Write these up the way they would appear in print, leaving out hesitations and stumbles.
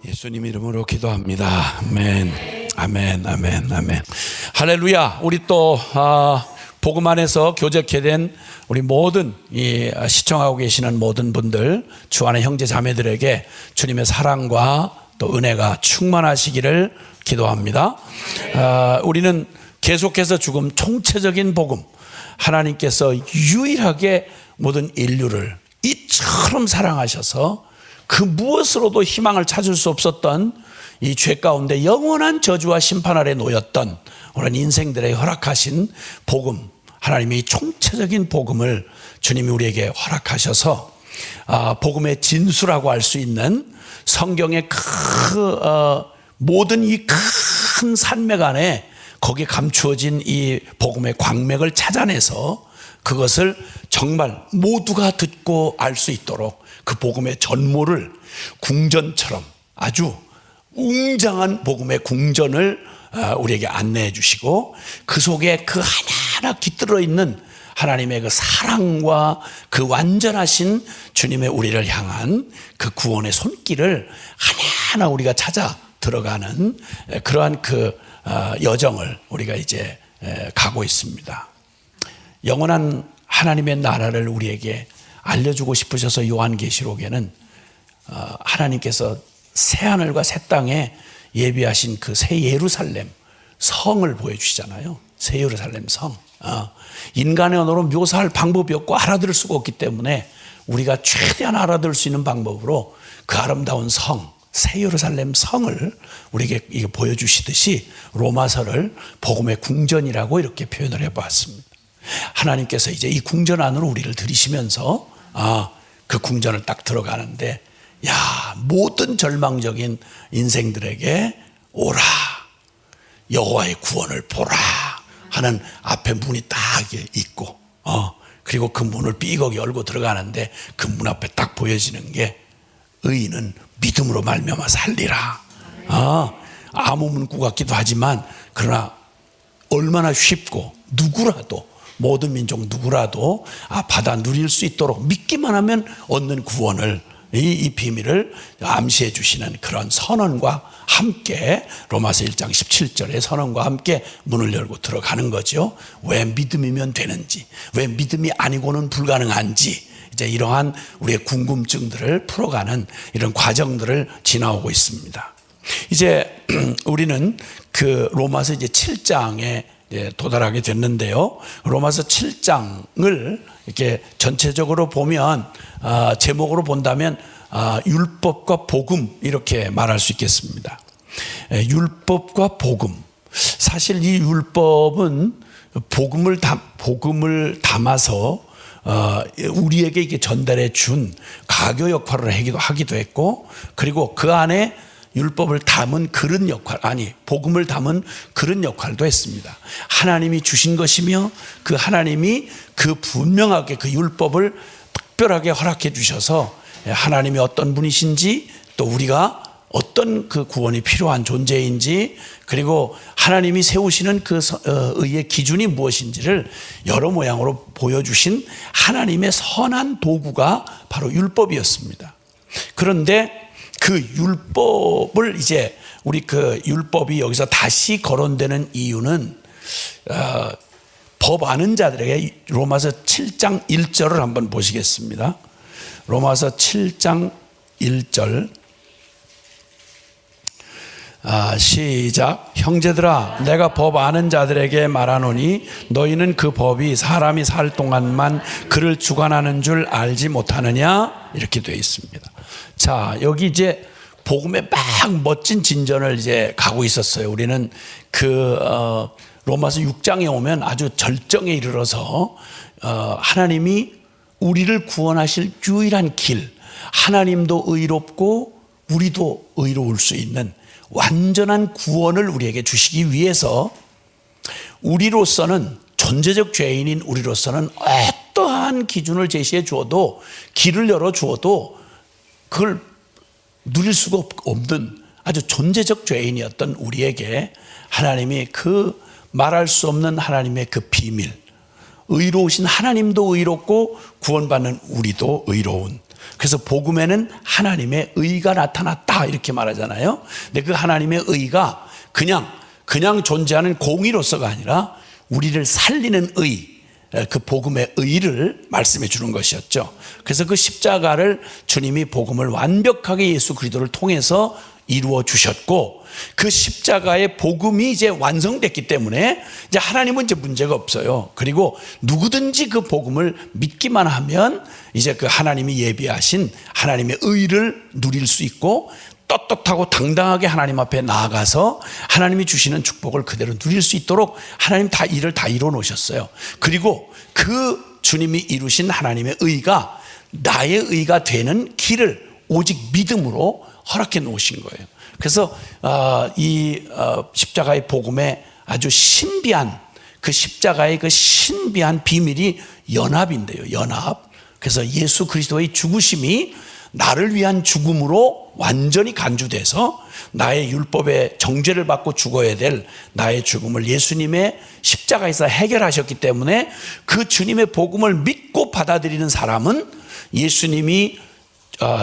예수님 이름으로 기도합니다. 아멘, 아멘, 아멘, 아멘. 할렐루야. 우리 또 복음 안에서 교제케 된 우리 모든 시청하고 계시는 모든 분들, 주 안의 형제 자매들에게 주님의 사랑과 또 은혜가 충만하시기를 기도합니다. 우리는 계속해서 죽음 총체적인 복음, 하나님께서 유일하게 모든 인류를 이처럼 사랑하셔서 그 무엇으로도 희망을 찾을 수 없었던 이 죄 가운데 영원한 저주와 심판 아래 놓였던 오늘 인생들의 허락하신 복음, 하나님의 총체적인 복음을 주님이 우리에게 허락하셔서 복음의 진수라고 할 수 있는 성경의 모든 이 큰 산맥 안에 거기에 감추어진 이 복음의 광맥을 찾아내서 그것을 정말 모두가 듣고 알 수 있도록 그 복음의 전모를 궁전처럼 아주 웅장한 복음의 궁전을 우리에게 안내해 주시고 그 속에 그 하나하나 깃들어 있는 하나님의 그 사랑과 그 완전하신 주님의 우리를 향한 그 구원의 손길을 하나하나 우리가 찾아 들어가는 그러한 그 여정을 우리가 이제 가고 있습니다. 영원한 하나님의 나라를 우리에게 알려주고 싶으셔서 요한계시록에는 하나님께서 새하늘과 새 땅에 예비하신 그 새 예루살렘 성을 보여주시잖아요. 새 예루살렘 성. 인간의 언어로 묘사할 방법이 없고 알아들을 수가 없기 때문에 우리가 최대한 알아들을 수 있는 방법으로 그 아름다운 성, 새 예루살렘 성을 우리에게 보여주시듯이 로마서를 복음의 궁전이라고 이렇게 표현을 해보았습니다. 하나님께서 이제 이 궁전 안으로 우리를 들이시면서 그 궁전을 딱 들어가는데 모든 절망적인 인생들에게 오라, 여호와의 구원을 보라 하는 앞에 문이 딱 있고 그리고 그 문을 삐걱 열고 들어가는데 그 문 앞에 딱 보여지는 게 의인은 믿음으로 말미암아 살리라. 아무 문구 같기도 하지만 그러나 얼마나 쉽고 누구라도 모든 민족 누구라도 받아 누릴 수 있도록 믿기만 하면 얻는 구원을 이 비밀을 암시해 주시는 그런 선언과 함께 로마서 1장 17절의 선언과 함께 문을 열고 들어가는 거죠. 왜 믿음이면 되는지, 왜 믿음이 아니고는 불가능한지 이제 이러한 우리의 궁금증들을 풀어가는 이런 과정들을 지나오고 있습니다. 이제 우리는 그 로마서 이제 7장에 도달하게 됐는데요. 로마서 7장을 이렇게 전체적으로 보면 제목으로 본다면 율법과 복음 이렇게 말할 수 있겠습니다. 율법과 복음. 사실 이 율법은 복음을 담아서 우리에게 이게 전달해 준 가교 역할을 하기도 했고, 그리고 그 안에 율법을 담은 그릇 역할, 복음을 담은 그릇 역할도 했습니다. 하나님이 주신 것이며 그 하나님이 그 분명하게 그 율법을 특별하게 허락해 주셔서 하나님이 어떤 분이신지, 또 우리가 어떤 그 구원이 필요한 존재인지, 그리고 하나님이 세우시는 그 의의 기준이 무엇인지를 여러 모양으로 보여주신 하나님의 선한 도구가 바로 율법이었습니다. 그런데 그 율법을 이제 우리 그 율법이 여기서 다시 거론되는 이유는 법 아는 자들에게 로마서 7장 1절을 한번 보시겠습니다. 로마서 7장 1절 시작. 형제들아, 내가 법 아는 자들에게 말하노니 너희는 그 법이 사람이 살 동안만 그를 주관하는 줄 알지 못하느냐, 이렇게 되어 있습니다. 자, 여기 이제 복음의 막 멋진 진전을 이제 가고 있었어요. 우리는 로마서 6장에 오면 아주 절정에 이르러서 하나님이 우리를 구원하실 유일한 길, 하나님도 의롭고 우리도 의로울 수 있는 완전한 구원을 우리에게 주시기 위해서 우리로서는, 존재적 죄인인 우리로서는 어떠한 기준을 제시해 주어도, 길을 열어 주어도 그걸 누릴 수가 없는 아주 존재적 죄인이었던 우리에게 하나님이 그 말할 수 없는 하나님의 그 비밀, 의로우신 하나님도 의롭고 구원받는 우리도 의로운 그래서 복음에는 하나님의 의가 나타났다 이렇게 말하잖아요. 근데 그 하나님의 의가 그냥 존재하는 공의로서가 아니라 우리를 살리는 의, 그 복음의 의를 말씀해 주는 것이었죠. 그래서 그 십자가를 주님이 복음을 완벽하게 예수 그리스도를 통해서 이루어 주셨고, 그 십자가의 복음이 이제 완성됐기 때문에 이제 하나님은 이제 문제가 없어요. 그리고 누구든지 그 복음을 믿기만 하면 이제 그 하나님이 예비하신 하나님의 의를 누릴 수 있고, 떳떳하고 당당하게 하나님 앞에 나아가서 하나님이 주시는 축복을 그대로 누릴 수 있도록 하나님 다 일을 다 이루어 놓으셨어요. 그리고 그 주님이 이루신 하나님의 의가 나의 의가 되는 길을 오직 믿음으로 허락해 놓으신 거예요. 그래서 이 십자가의 복음에 아주 신비한, 그 십자가의 그 신비한 비밀이 연합인데요. 연합. 그래서 예수 그리스도의 죽으심이 나를 위한 죽음으로 완전히 간주돼서 나의 율법의 정죄를 받고 죽어야 될 나의 죽음을 예수님의 십자가에서 해결하셨기 때문에 그 주님의 복음을 믿고 받아들이는 사람은 예수님이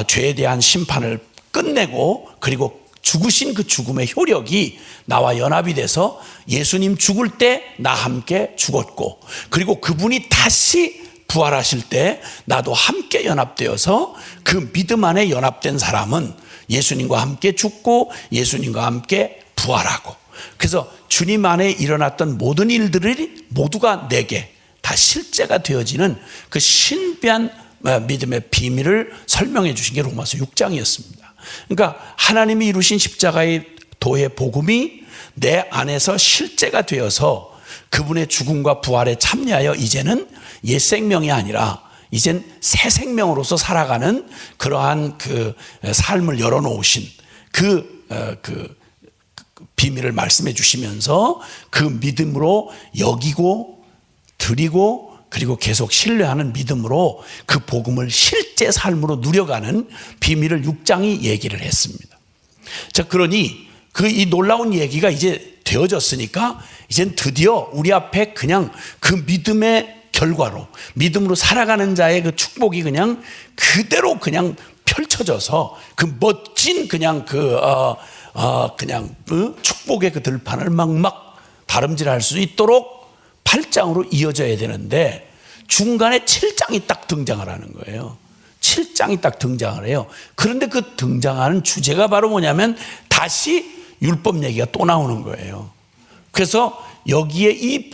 죄에 대한 심판을 끝내고, 그리고 죽으신 그 죽음의 효력이 나와 연합이 돼서 예수님 죽을 때 나 함께 죽었고, 그리고 그분이 다시 부활하실 때 나도 함께 연합되어서 그 믿음 안에 연합된 사람은 예수님과 함께 죽고 예수님과 함께 부활하고, 그래서 주님 안에 일어났던 모든 일들이 모두가 내게 다 실제가 되어지는 그 신비한 믿음의 비밀을 설명해 주신 게 로마서 6장이었습니다. 그러니까 하나님이 이루신 십자가의 도의 복음이 내 안에서 실제가 되어서 그분의 죽음과 부활에 참여하여 이제는 옛 생명이 아니라 이젠 새 생명으로서 살아가는 그러한 그 삶을 열어놓으신 그 비밀을 말씀해 주시면서 그 믿음으로 여기고 드리고, 그리고 계속 신뢰하는 믿음으로 그 복음을 실제 삶으로 누려가는 비밀을 6장이 얘기를 했습니다. 자, 그러니 이 놀라운 얘기가 이제 되어졌으니까 이젠 드디어 우리 앞에 그냥 그 믿음의 결과로, 믿음으로 살아가는 자의 그 축복이 그냥 그대로 그냥 펼쳐져서 그 멋진 그냥 축복의 그 들판을 막 다름질할 수 있도록 8장으로 이어져야 되는데 중간에 7장이 딱 등장을 하는 거예요. 7장이 딱 등장을 해요. 그런데 그 등장하는 주제가 바로 뭐냐면 다시 율법 얘기가 또 나오는 거예요. 그래서 여기에 이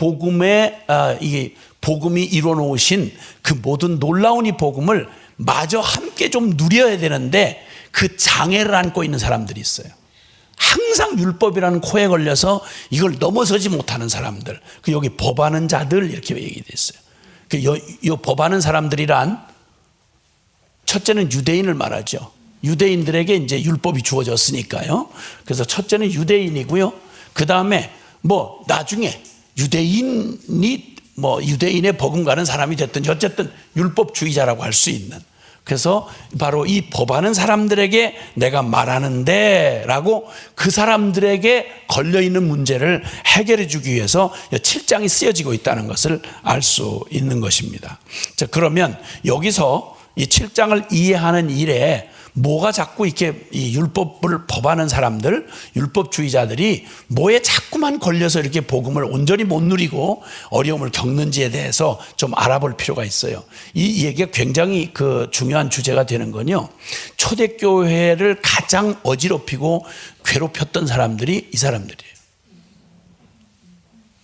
복음이 이루어 놓으신 그 모든 놀라운 이 복음을 마저 함께 좀 누려야 되는데 그 장애를 안고 있는 사람들이 있어요. 항상 율법이라는 코에 걸려서 이걸 넘어서지 못하는 사람들, 여기 법하는 자들 이렇게 얘기되어 있어요. 이 법하는 사람들이란 첫째는 유대인을 말하죠. 유대인들에게 이제 율법이 주어졌으니까요. 그래서 첫째는 유대인이고요. 그 다음에 나중에 유대인의 버금가는 사람이 됐든지 어쨌든 율법주의자라고 할 수 있는, 그래서 바로 이 법하는 사람들에게 내가 말하는데 라고 그 사람들에게 걸려있는 문제를 해결해 주기 위해서 7장이 쓰여지고 있다는 것을 알 수 있는 것입니다. 자, 그러면 여기서 이 7장을 이해하는 일에 뭐가 자꾸 이렇게 이 율법을 법하는 사람들, 율법주의자들이 뭐에 자꾸만 걸려서 이렇게 복음을 온전히 못 누리고 어려움을 겪는지에 대해서 좀 알아볼 필요가 있어요. 이 얘기가 굉장히 그 중요한 주제가 되는 건요, 초대교회를 가장 어지럽히고 괴롭혔던 사람들이 이 사람들이에요.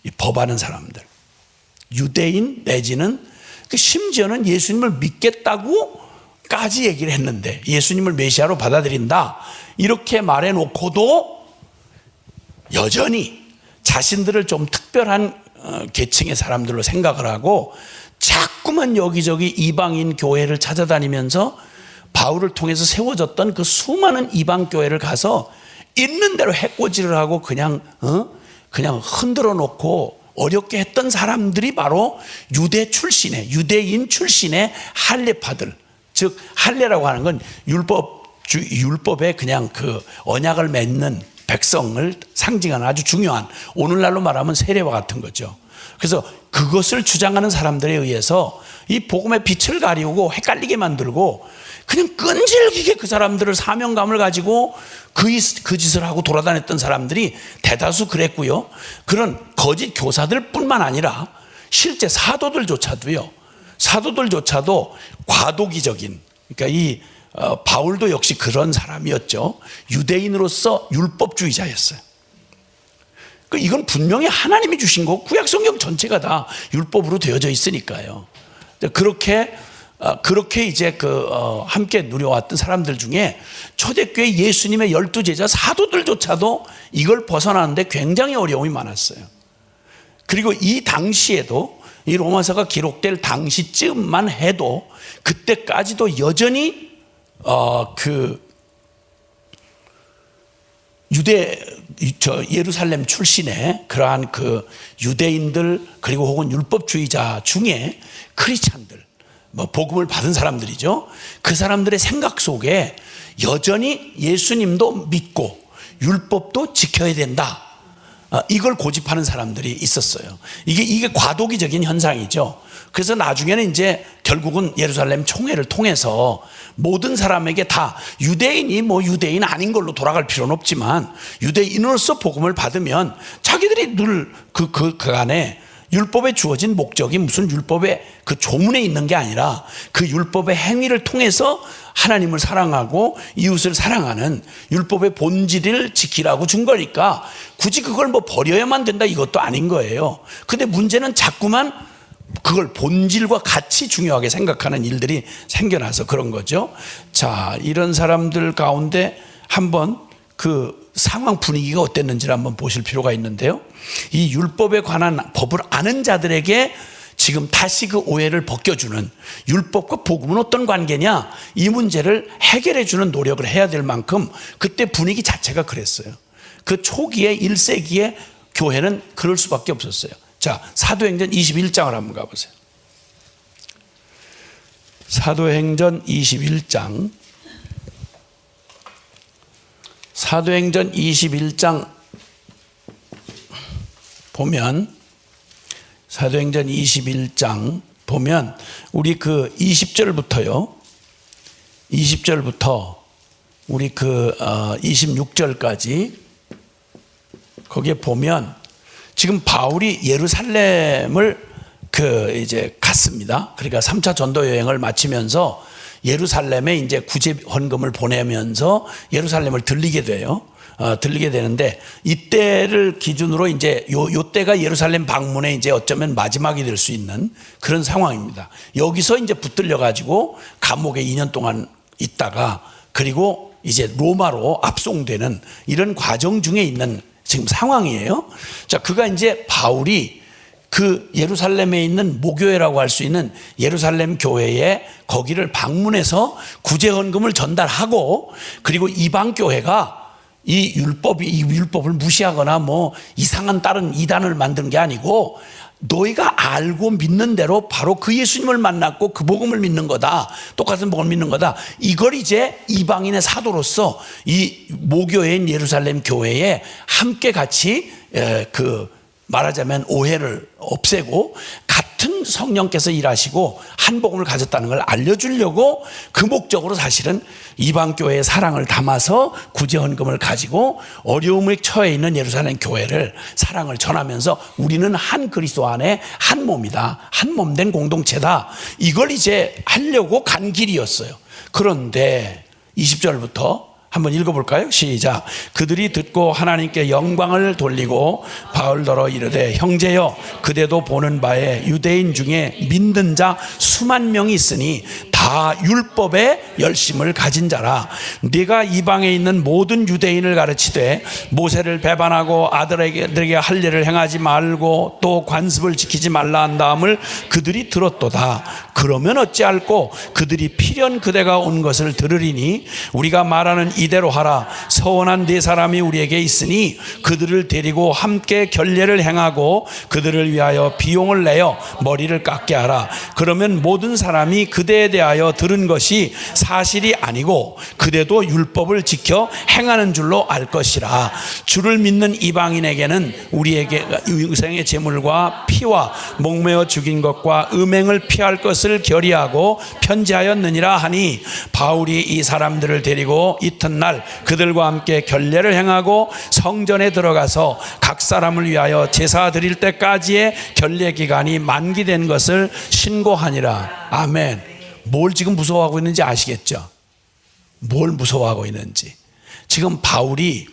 이 법하는 사람들, 유대인 내지는 심지어는 예수님을 믿겠다고 까지 얘기를 했는데, 예수님을 메시아로 받아들인다 이렇게 말해놓고도 여전히 자신들을 좀 특별한 계층의 사람들로 생각을 하고 자꾸만 여기저기 이방인 교회를 찾아다니면서 바울을 통해서 세워졌던 그 수많은 이방 교회를 가서 있는 대로 해코지를 하고 그냥 흔들어 놓고 어렵게 했던 사람들이 바로 유대인 출신의 할례파들, 즉 할례라고 하는 건 율법에 그냥 그 언약을 맺는 백성을 상징하는 아주 중요한, 오늘날로 말하면 세례와 같은 거죠. 그래서 그것을 주장하는 사람들에 의해서 이 복음의 빛을 가리우고 헷갈리게 만들고 그냥 끈질기게 그 사람들을 사명감을 가지고 그 짓을 하고 돌아다녔던 사람들이 대다수 그랬고요. 그런 거짓 교사들 뿐만 아니라 실제 사도들조차도 과도기적인, 그러니까 이 바울도 역시 그런 사람이었죠. 유대인으로서 율법주의자였어요. 이건 분명히 하나님이 주신 거고 구약성경 전체가 다 율법으로 되어져 있으니까요. 그렇게 이제 함께 누려왔던 사람들 중에 초대교회 예수님의 12제자 사도들조차도 이걸 벗어나는데 굉장히 어려움이 많았어요. 그리고 이 당시에도 이 로마서가 기록될 당시쯤만 해도 그때까지도 여전히 예루살렘 출신의 그러한 유대인들 그리고 혹은 율법주의자 중에 크리스찬들, 복음을 받은 사람들이죠. 그 사람들의 생각 속에 여전히 예수님도 믿고 율법도 지켜야 된다, 이걸 고집하는 사람들이 있었어요. 이게 과도기적인 현상이죠. 그래서 나중에는 이제 결국은 예루살렘 총회를 통해서 모든 사람에게 다 유대인이 유대인 아닌 걸로 돌아갈 필요는 없지만 유대인으로서 복음을 받으면 자기들이 늘 그 안에 율법에 주어진 목적이 무슨 율법의 그 조문에 있는 게 아니라 그 율법의 행위를 통해서 하나님을 사랑하고 이웃을 사랑하는 율법의 본질을 지키라고 준 거니까 굳이 그걸 버려야만 된다 이것도 아닌 거예요. 근데 문제는 자꾸만 그걸 본질과 같이 중요하게 생각하는 일들이 생겨나서 그런 거죠. 자, 이런 사람들 가운데 한번 그 상황 분위기가 어땠는지를 한번 보실 필요가 있는데요. 이 율법에 관한 법을 아는 자들에게 지금 다시 그 오해를 벗겨주는, 율법과 복음은 어떤 관계냐, 이 문제를 해결해 주는 노력을 해야 될 만큼 그때 분위기 자체가 그랬어요. 그 초기에 1세기의 교회는 그럴 수밖에 없었어요. 자, 사도행전 21장을 한번 가보세요. 사도행전 21장. 사도행전 21장 보면, 사도행전 21장 보면 우리 20절부터요. 20절부터 우리 26절까지 거기에 보면 지금 바울이 예루살렘을 이제 갔습니다. 그러니까 3차 전도 여행을 마치면서 예루살렘에 이제 구제 헌금을 보내면서 예루살렘을 들리게 돼요. 들리게 되는데 이때를 기준으로 이제 요 때가 예루살렘 방문에 이제 어쩌면 마지막이 될 수 있는 그런 상황입니다. 여기서 이제 붙들려 가지고 감옥에 2년 동안 있다가 그리고 이제 로마로 압송되는 이런 과정 중에 있는 지금 상황이에요. 자, 그가 이제 바울이 그 예루살렘에 있는 모교회라고 할 수 있는 예루살렘 교회에 거기를 방문해서 구제헌금을 전달하고, 그리고 이방 교회가 이 율법을 무시하거나 이상한 다른 이단을 만든 게 아니고 너희가 알고 믿는 대로 바로 그 예수님을 만났고 그 복음을 믿는 거다, 똑같은 복음을 믿는 거다, 이걸 이제 이방인의 사도로서 이 모교회인 예루살렘 교회에 함께 같이 말하자면 오해를 없애고 같은 성령께서 일하시고 한 복음을 가졌다는 걸 알려주려고 그 목적으로 사실은 이방교회의 사랑을 담아서 구제헌금을 가지고 어려움에 처해 있는 예루살렘 교회를 사랑을 전하면서 우리는 한 그리스도 안에 한 몸이다, 한 몸된 공동체다, 이걸 이제 하려고 간 길이었어요. 그런데 20절부터 한번 읽어볼까요? 시작. 그들이 듣고 하나님께 영광을 돌리고 바울더러 이르되, 형제여, 그대도 보는 바에 유대인 중에 믿는 자 수만 명이 있으니 다 율법에 열심을 가진 자라. 네가 이방에 있는 모든 유대인을 가르치되 모세를 배반하고 아들에게 할례를 행하지 말고 또 관습을 지키지 말라 한 다음을 그들이 들었도다. 그러면 어찌할꼬? 그들이 필연 그대가 온 것을 들으리니 우리가 말하는 이대로 하라. 서원한 네 사람이 우리에게 있으니 그들을 데리고 함께 결례를 행하고 그들을 위하여 비용을 내어 머리를 깎게 하라. 그러면 모든 사람이 그대에 대하여 위하여 들은 것이 사실이 아니고 그대도 율법을 지켜 행하는 줄로 알 것이라. 주를 믿는 이방인에게는 우리에게 의생의 제물과 피와 목매어 죽인 것과 음행을 피할 것을 결의하고 편지하였느니라 하니, 바울이 이 사람들을 데리고 이튿날 그들과 함께 결례를 행하고 성전에 들어가서 각 사람을 위하여 제사 드릴 때까지의 결례 기간이 만기된 것을 신고하니라. 아멘. 뭘 지금 무서워하고 있는지 아시겠죠? 뭘 무서워하고 있는지. 지금 바울이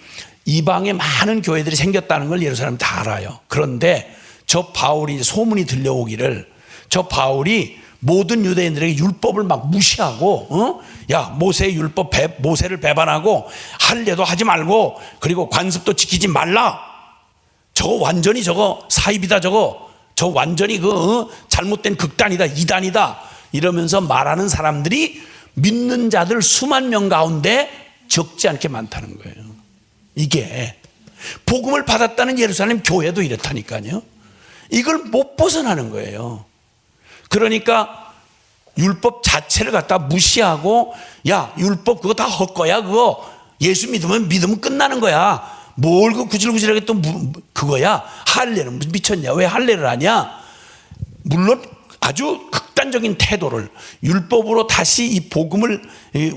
이방에 많은 교회들이 생겼다는 걸 예루살렘 다 알아요. 그런데 저 바울이 소문이 들려오기를, 저 바울이 모든 유대인들에게 율법을 막 무시하고, 야, 모세의 율법, 모세를 배반하고 할례도 하지 말고 그리고 관습도 지키지 말라. 저거 완전히 저거 사입이다. 저 완전히 잘못된 극단이다, 이단이다, 이러면서 말하는 사람들이 믿는 자들 수만 명 가운데 적지 않게 많다는 거예요. 이게 복음을 받았다는 예루살렘 교회도 이렇다니까요. 이걸 못 벗어나는 거예요. 그러니까 율법 자체를 갖다 무시하고, 야, 율법 그거 다 헛거야. 그거 예수 믿으면 끝나는 거야. 뭘 그 구질구질하게 또 그거야. 할례는 미쳤냐? 왜 할례를 하냐? 물론 아주 극단적인 태도를 율법으로 다시 이 복음을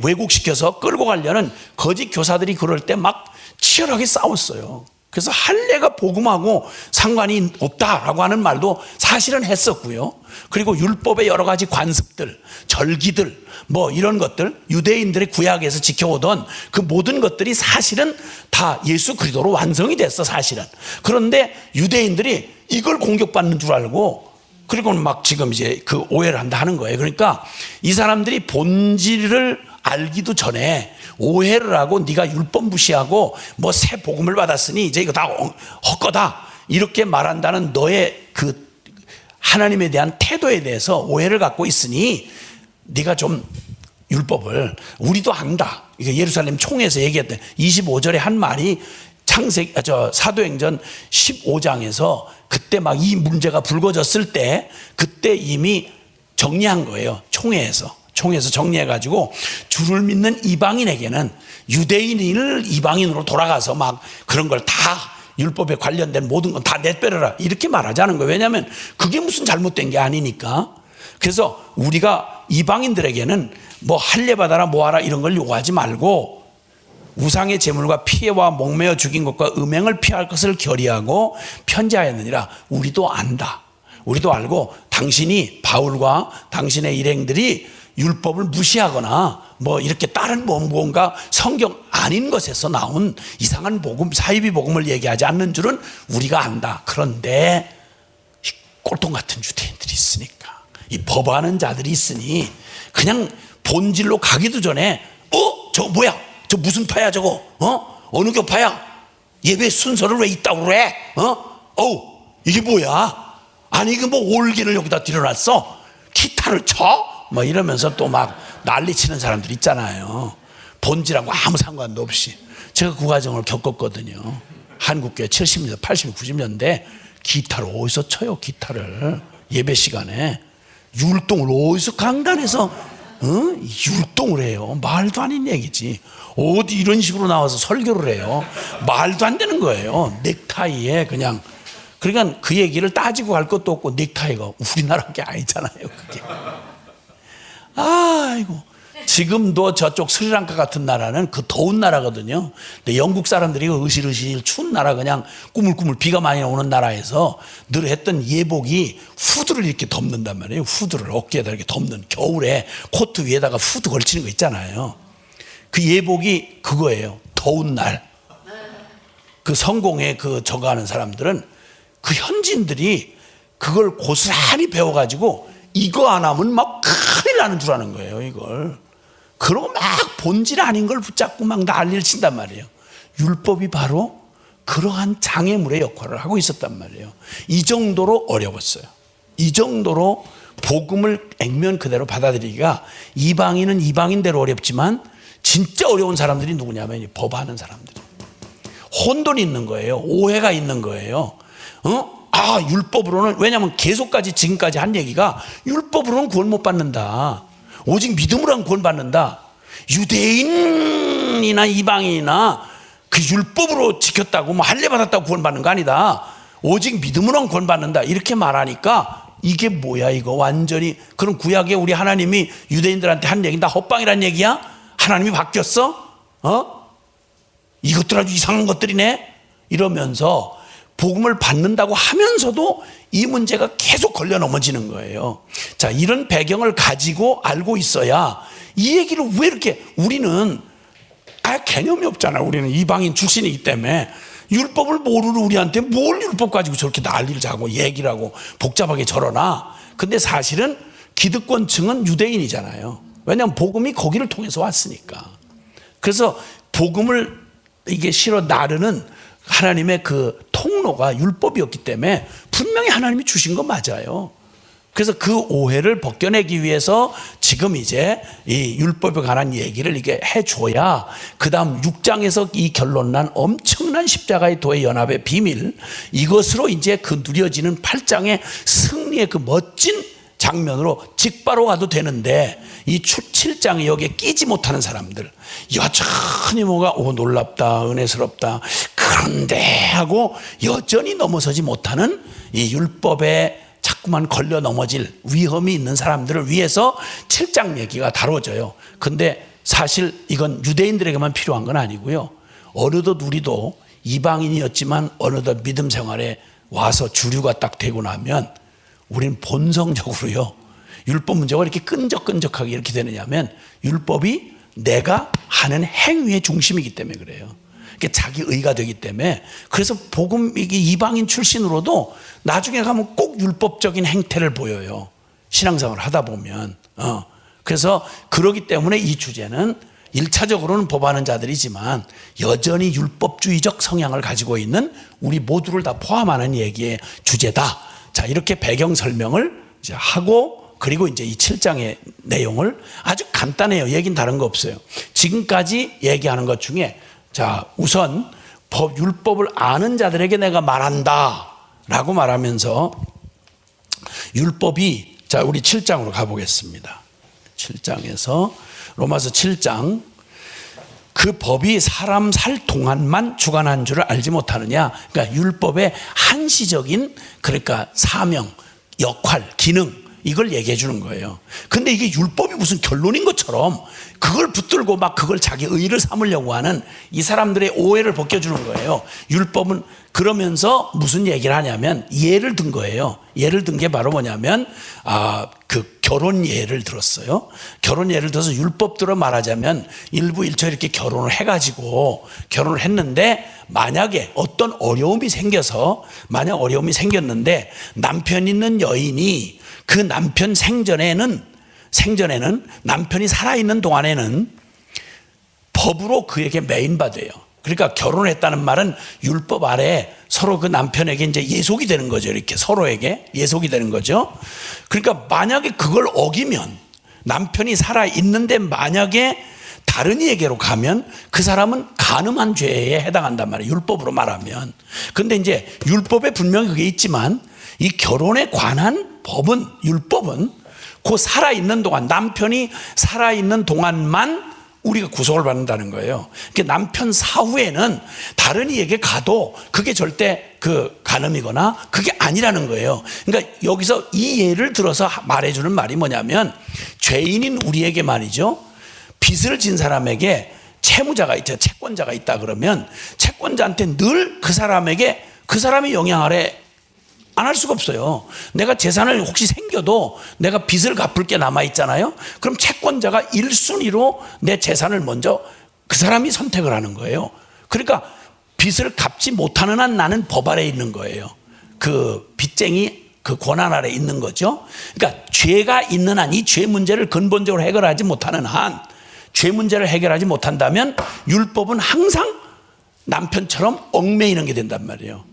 왜곡시켜서 끌고 가려는 거짓 교사들이 그럴 때 막 치열하게 싸웠어요. 그래서 할례가 복음하고 상관이 없다라고 하는 말도 사실은 했었고요. 그리고 율법의 여러 가지 관습들, 절기들, 뭐 이런 것들, 유대인들의 구약에서 지켜오던 그 모든 것들이 사실은 다 예수 그리스도로 완성이 됐어, 사실은. 그런데 유대인들이 이걸 공격받는 줄 알고, 그리고 막 지금 이제 그 오해를 한다 하는 거예요. 그러니까 이 사람들이 본질을 알기도 전에 오해를 하고, 네가 율법 무시하고 뭐 새 복음을 받았으니 이제 이거 다 헛거다, 이렇게 말한다는 너의 그 하나님에 대한 태도에 대해서 오해를 갖고 있으니 네가 좀 율법을, 우리도 안다. 이거 예루살렘 총회에서 얘기했던 25절에 한 말이 사도행전 15장에서 그때 막 이 문제가 불거졌을 때 그때 이미 정리한 거예요. 총회에서 정리해가지고 주를 믿는 이방인에게는 유대인을 이방인으로 돌아가서 막 그런 걸 다 율법에 관련된 모든 건 다 내빼려라, 이렇게 말하자는 거예요. 왜냐하면 그게 무슨 잘못된 게 아니니까. 그래서 우리가 이방인들에게는 뭐 할례 받아라 뭐하라 이런 걸 요구하지 말고, 우상의 제물과 피해와 목매어 죽인 것과 음행을 피할 것을 결의하고 편지하였느니라. 우리도 안다. 우리도 알고 당신이, 바울과 당신의 일행들이 율법을 무시하거나 뭐 이렇게 다른 뭔가 성경 아닌 것에서 나온 이상한 복음, 사이비 복음을 얘기하지 않는 줄은 우리가 안다. 그런데 이 꼴통 같은 유대인들이 있으니까, 이 법하는 자들이 있으니 그냥 본질로 가기도 전에 저거 뭐야? 저 무슨 파야 저거? 어느 교파야? 예배 순서를 왜 있다고 그래? 이게 뭐야? 아니 그 뭐 올기를 여기다 들여놨어? 기타를 쳐? 뭐 이러면서 또 막 난리 치는 사람들 있잖아요. 본질하고 아무 상관도 없이. 제가 그 과정을 겪었거든요. 한국교회 70년대, 80, 90년대 기타를 어디서 쳐요? 기타를 예배 시간에 율동을 어디서 강단에서 율동을 해요? 말도 안 되는 얘기지. 어디 이런 식으로 나와서 설교를 해요? 말도 안 되는 거예요. 넥타이에 그냥. 그러니까 그 얘기를 따지고 갈 것도 없고, 넥타이가 우리나라 게 아니잖아요, 그게. 아이고. 지금도 저쪽 스리랑카 같은 나라는 그 더운 나라거든요. 근데 영국 사람들이 으실으실 추운 나라, 그냥 꾸물꾸물 비가 많이 오는 나라에서 늘 했던 예복이 후드를 이렇게 덮는단 말이에요. 후드를 어깨에다 이렇게 덮는, 겨울에 코트 위에다가 후드 걸치는 거 있잖아요. 그 예복이 그거예요. 더운 날. 그 성공에 저거 하는 사람들은 그 현지인들이 그걸 고스란히 배워가지고 이거 안 하면 막 큰일 나는 줄 아는 거예요, 이걸. 그러고 막 본질 아닌 걸 붙잡고 막 난리를 친단 말이에요. 율법이 바로 그러한 장애물의 역할을 하고 있었단 말이에요. 이 정도로 어려웠어요. 이 정도로 복음을 액면 그대로 받아들이기가, 이방인은 이방인대로 어렵지만 진짜 어려운 사람들이 누구냐면 법하는 사람들. 혼돈이 있는 거예요. 오해가 있는 거예요. 율법으로는, 왜냐하면 계속까지 지금까지 한 얘기가 율법으로는 구원 못 받는다. 오직 믿음으로 구원받는다. 유대인이나 이방인이나 그 율법으로 지켰다고 뭐 할례 받았다고 구원받는 거 아니다. 오직 믿음으로 구원받는다. 이렇게 말하니까 이게 뭐야 이거 완전히. 그럼 구약에 우리 하나님이 유대인들한테 한 얘기 다 헛방이란 얘기야? 하나님이 바뀌었어? 이것들 아주 이상한 것들이네? 이러면서 복음을 받는다고 하면서도 이 문제가 계속 걸려 넘어지는 거예요. 자, 이런 배경을 가지고 알고 있어야 이 얘기를 왜 이렇게 우리는 개념이 없잖아. 우리는 이방인 출신이기 때문에 율법을 모르는 우리한테 뭘 율법 가지고 저렇게 난리를 자고 얘기를 하고 복잡하게 저러나. 근데 사실은 기득권층은 유대인이잖아요. 왜냐하면 복음이 거기를 통해서 왔으니까. 그래서 복음을 이게 실어 나르는 하나님의 그 통로가 율법이었기 때문에 분명히 하나님이 주신 거 맞아요. 그래서 그 오해를 벗겨내기 위해서 지금 이제 이 율법에 관한 얘기를 이게 해줘야 그 다음 6장에서 이 결론난 엄청난 십자가의 도의 연합의 비밀, 이것으로 이제 그 누려지는 8장의 승리의 그 멋진 장면으로 직바로 가도 되는데, 이 7장에 여기에 끼지 못하는 사람들, 여전히 뭐가 놀랍다, 은혜스럽다, 그런데 하고 여전히 넘어서지 못하는 이 율법에 자꾸만 걸려 넘어질 위험이 있는 사람들을 위해서 7장 얘기가 다뤄져요. 근데 사실 이건 유대인들에게만 필요한 건 아니고요. 어느덧 우리도 이방인이었지만 어느덧 믿음 생활에 와서 주류가 딱 되고 나면 우리는 본성적으로요, 율법 문제가 이렇게 끈적끈적하게 이렇게 되느냐면 율법이 내가 하는 행위의 중심이기 때문에 그래요. 자기 의가 되기 때문에. 그래서 복음 이방인 출신으로도 나중에 가면 꼭 율법적인 행태를 보여요, 신앙생활을 하다 보면. 그래서 그러기 때문에 이 주제는 1차적으로는 법하는 자들이지만 여전히 율법주의적 성향을 가지고 있는 우리 모두를 다 포함하는 얘기의 주제다. 자, 이렇게 배경 설명을 이제 하고, 그리고 이제 이 7장의 내용을 아주 간단해요. 얘기는 다른 거 없어요. 지금까지 얘기하는 것 중에, 자, 우선 율법을 아는 자들에게 내가 말한다 라고 말하면서 율법이, 자, 우리 7장으로 가보겠습니다. 7장에서 로마서 7장, 그 법이 사람 살 동안만 주관한 줄을 알지 못하느냐. 그러니까 율법의 한시적인, 그러니까 사명, 역할, 기능, 이걸 얘기해 주는 거예요. 근데 이게 율법이 무슨 결론인 것처럼 그걸 붙들고 막 그걸 자기 의를 삼으려고 하는 이 사람들의 오해를 벗겨주는 거예요. 율법은 그러면서 무슨 얘기를 하냐면 예를 든 거예요. 예를 든 게 바로 뭐냐면 그 결혼 예를 들었어요. 결혼 예를 들어서 율법대로 말하자면 일부일처 이렇게 결혼을 해가지고 결혼을 했는데, 만약에 어떤 어려움이 생겨서, 만약 어려움이 생겼는데 남편 있는 여인이 그 남편 생전에는 남편이 살아있는 동안에는 법으로 그에게 매인받아요. 그러니까 결혼을 했다는 말은 율법 아래 서로 그 남편에게 이제 예속이 되는 거죠. 이렇게 서로에게 예속이 되는 거죠. 그러니까 만약에 그걸 어기면, 남편이 살아있는데 만약에 다른 이에게로 가면 그 사람은 간음한 죄에 해당한단 말이에요, 율법으로 말하면. 근데 이제 율법에 분명히 그게 있지만 이 결혼에 관한 법은, 율법은 그 살아있는 동안, 남편이 살아있는 동안만 우리가 구속을 받는다는 거예요. 그러니까 남편 사후에는 다른 이에게 가도 그게 절대 그 간음이거나 그게 아니라는 거예요. 그러니까 여기서 이 예를 들어서 말해주는 말이 뭐냐면, 죄인인 우리에게 말이죠, 빚을 진 사람에게 채무자가 있죠, 채권자가 있다 그러면 채권자한테 늘 그 사람에게, 그 사람이 영향 아래 안 할 수가 없어요. 내가 재산을 혹시 생겨도 내가 빚을 갚을 게 남아있잖아요. 그럼 채권자가 1순위로 내 재산을 먼저 그 사람이 선택을 하는 거예요. 그러니까 빚을 갚지 못하는 한 나는 법 아래에 있는 거예요. 그 빚쟁이 그 권한 아래에 있는 거죠. 그러니까 죄가 있는 한, 이 죄 문제를 근본적으로 해결하지 못하는 한, 죄 문제를 해결하지 못한다면 율법은 항상 남편처럼 얽매이는 게 된단 말이에요.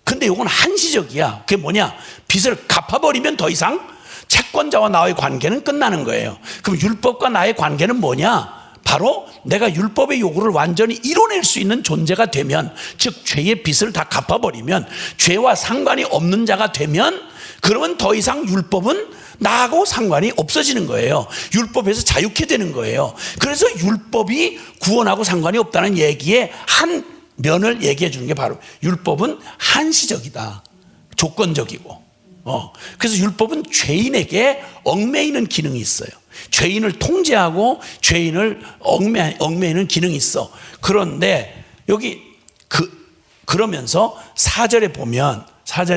근데 이건 한시적이야. 그게 뭐냐? 빚을 갚아버리면 더 이상 채권자와 나의 관계는 끝나는 거예요. 그럼 율법과 나의 관계는 뭐냐? 바로 내가 율법의 요구를 완전히 이뤄낼 수 있는 존재가 되면, 즉 죄의 빚을 다 갚아버리면, 죄와 상관이 없는 자가 되면, 그러면 더 이상 율법은 나하고 상관이 없어지는 거예요. 율법에서 자유케 되는 거예요. 그래서 율법이 구원하고 상관이 없다는 얘기의 한 면을 얘기해 주는 게 바로 율법은 한시적이다, 조건적이고, 그래서 율법은 죄인에게 얽매이는 기능이 있어요. 죄인을 통제하고 죄인을 얽매이는 기능이 있어. 그런데 여기 그러면서 4절에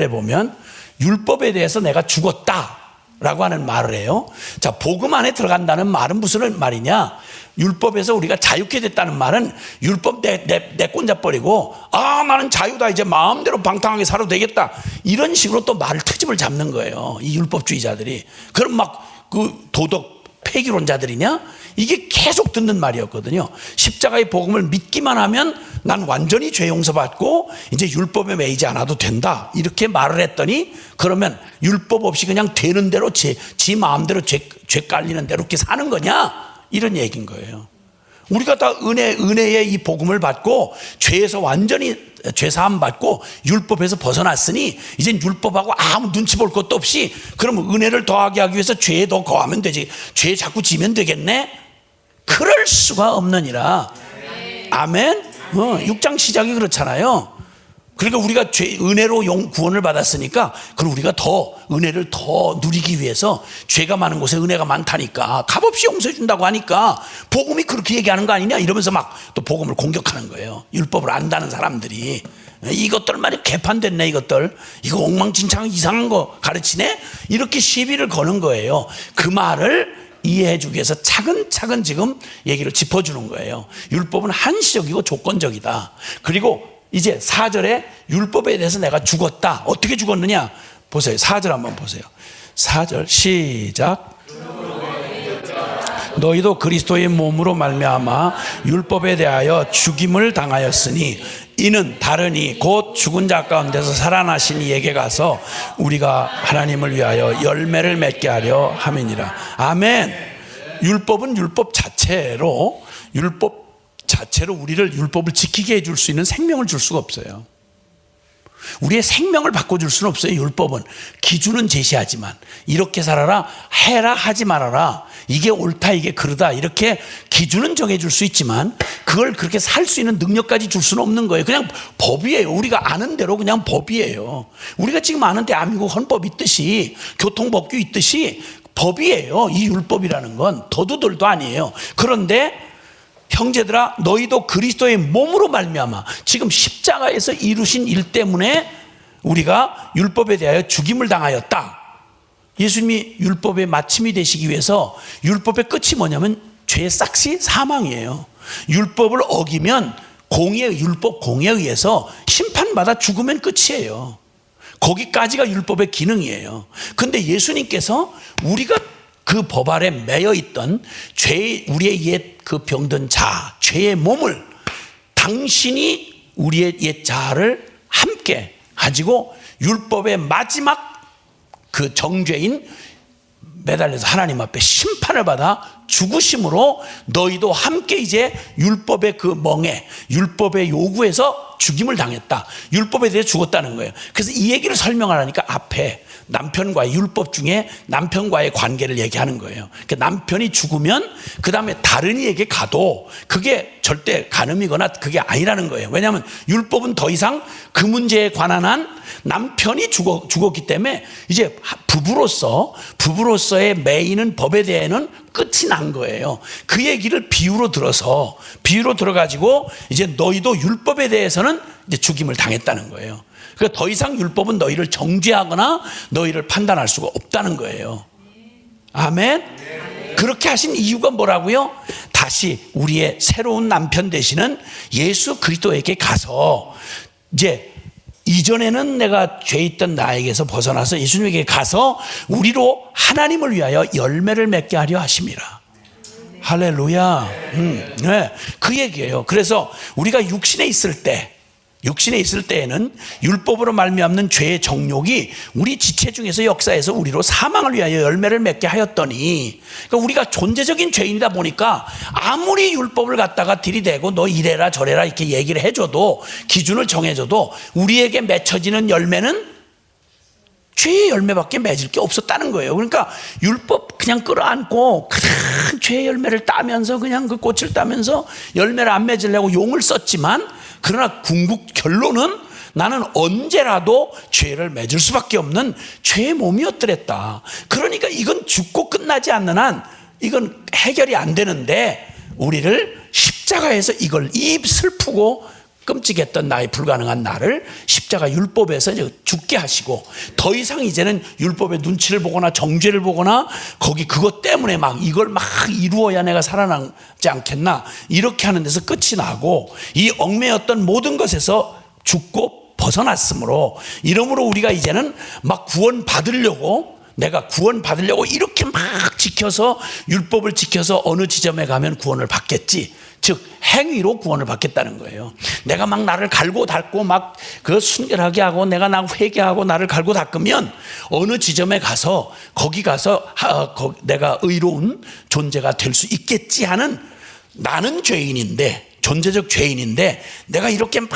보면 율법에 대해서 내가 죽었다라고 하는 말을 해요. 자, 복음 안에 들어간다는 말은 무슨 말이냐? 율법에서 우리가 자유케 됐다는 말은 율법 내 꼰잡버리고 나는 자유다, 이제 마음대로 방탕하게 살아도 되겠다, 이런 식으로 또 말을 트집을 잡는 거예요, 이 율법주의자들이. 그럼 막 그 도덕 폐기론자들이냐? 이게 계속 듣는 말이었거든요. 십자가의 복음을 믿기만 하면 난 완전히 죄 용서받고 이제 율법에 매이지 않아도 된다, 이렇게 말을 했더니 그러면 율법 없이 그냥 되는 대로 지 마음대로 죄 깔리는 대로 이렇게 사는 거냐, 이런 얘기인 거예요. 우리가 다 은혜의 이 복음을 받고 죄에서 완전히 죄사함 받고 율법에서 벗어났으니 이젠 율법하고 아무 눈치 볼 것도 없이, 그러면 은혜를 더하게 하기 위해서 죄에 더 거하면 되지, 죄 자꾸 지면 되겠네? 그럴 수가 없느니라. 아멘. 6장 시작이 그렇잖아요. 그러니까 우리가 은혜로 구원을 받았으니까 그럼 우리가 더 은혜를 더 누리기 위해서, 죄가 많은 곳에 은혜가 많다니까, 값없이 용서해 준다고 하니까 복음이 그렇게 얘기하는 거 아니냐, 이러면서 막 또 복음을 공격하는 거예요. 율법을 안다는 사람들이. 이것들 말이 개판됐네, 이것들 이거 엉망진창 이상한 거 가르치네, 이렇게 시비를 거는 거예요. 그 말을 이해해 주기 위해서 차근차근 지금 얘기를 짚어주는 거예요. 율법은 한시적이고 조건적이다. 그리고 이제 4절에 율법에 대해서 내가 죽었다. 어떻게 죽었느냐 보세요. 4절 한번 보세요. 4절 시작. 너희도 그리스도의 몸으로 말미암아 율법에 대하여 죽임을 당하였으니 이는 다르니 곧 죽은 자 가운데서 살아나신 이에게 가서 우리가 하나님을 위하여 열매를 맺게 하려 함이니라. 아멘. 율법은 율법 자체로 우리를 율법을 지키게 해줄 수 있는 생명을 줄 수가 없어요. 우리의 생명을 바꿔줄 수는 없어요. 율법은 기준은 제시하지만 이렇게 살아라, 해라, 하지 말아라, 이게 옳다, 이게 그르다, 이렇게 기준은 정해줄 수 있지만 그걸 그렇게 살 수 있는 능력까지 줄 수는 없는 거예요. 그냥 법이에요. 우리가 아는 대로 그냥 법이에요. 우리가 지금 아는 대한민국 헌법 있듯이 교통법규 있듯이 법이에요. 이 율법이라는 건 더도들도 아니에요. 그런데 형제들아, 너희도 그리스도의 몸으로 말미암아, 지금 십자가에서 이루신 일 때문에 우리가 율법에 대하여 죽임을 당하였다. 예수님이 율법의 마침이 되시기 위해서, 율법의 끝이 뭐냐면 죄의 싹시 사망이에요. 율법을 어기면 율법 공의에 의해서 심판받아 죽으면 끝이에요. 거기까지가 율법의 기능이에요. 근데 예수님께서 우리가 그 법 아래 매여 있던 우리의 옛 그 병든 죄의 몸을, 당신이 우리의 옛 자아를 함께 가지고 율법의 마지막 그 정죄인 매달려서 하나님 앞에 심판을 받아 죽으심으로 너희도 함께 이제 율법의 그 멍에, 율법의 요구에서 죽임을 당했다. 율법에 대해 죽었다는 거예요. 그래서 이 얘기를 설명하려니까 앞에 남편과의, 율법 중에 남편과의 관계를 얘기하는 거예요. 그러니까 남편이 죽으면 그 다음에 다른 이에게 가도 그게 절대 간음이거나 그게 아니라는 거예요. 왜냐하면 율법은 더 이상 그 문제에 관한 한 남편이 죽었기 때문에 이제 부부로서의 매이는 법에 대해는 끝이 난 거예요. 그 얘기를 비유로 들어가지고 이제 너희도 율법에 대해서는 이제 죽임을 당했다는 거예요. 그러니까 더 이상 율법은 너희를 정죄하거나 너희를 판단할 수가 없다는 거예요. 아멘. 그렇게 하신 이유가 뭐라고요? 다시 우리의 새로운 남편 되시는 예수 그리스도에게 가서, 이제 이전에는 내가 죄 있던 나에게서 벗어나서 예수님에게 가서 우리로 하나님을 위하여 열매를 맺게 하려 하심이라. 할렐루야. 네, 그 얘기예요. 그래서 우리가 육신에 있을 때에는 율법으로 말미암는 죄의 정욕이 우리 지체 중에서 역사해서 우리로 사망을 위하여 열매를 맺게 하였더니, 그러니까 우리가 존재적인 죄인이다 보니까 아무리 율법을 갖다가 들이대고 너 이래라 저래라 이렇게 얘기를 해줘도, 기준을 정해줘도 우리에게 맺혀지는 열매는 죄의 열매밖에 맺을 게 없었다는 거예요. 그러니까 율법 그냥 끌어안고 그냥 죄의 열매를 따면서 그냥 그 꽃을 따면서 열매를 안 맺으려고 용을 썼지만, 그러나 궁극 결론은 나는 언제라도 죄를 맺을 수밖에 없는 죄의 몸이었더랬다. 그러니까 이건 죽고 끝나지 않는 한 이건 해결이 안 되는데, 우리를 십자가에서 이걸 이 슬프고 끔찍했던 나의 불가능한 나를 십자가 율법에서 이제 죽게 하시고, 더 이상 이제는 율법의 눈치를 보거나 정죄를 보거나 거기 그것 때문에 막 이걸 막 이루어야 내가 살아남지 않겠나 이렇게 하는 데서 끝이 나고, 이 얽매였던 모든 것에서 죽고 벗어났으므로, 이러므로 우리가 이제는 막 구원 받으려고, 내가 구원 받으려고 이렇게 막 지켜서 율법을 지켜서 어느 지점에 가면 구원을 받겠지, 즉 행위로 구원을 받겠다는 거예요. 내가 막 나를 갈고 닦고 막 그 순결하게 하고 내가 나 회개하고 나를 갈고 닦으면 어느 지점에 가서 거기 가서 내가 의로운 존재가 될 수 있겠지 하는, 나는 죄인인데, 존재적 죄인인데 내가 이렇게 막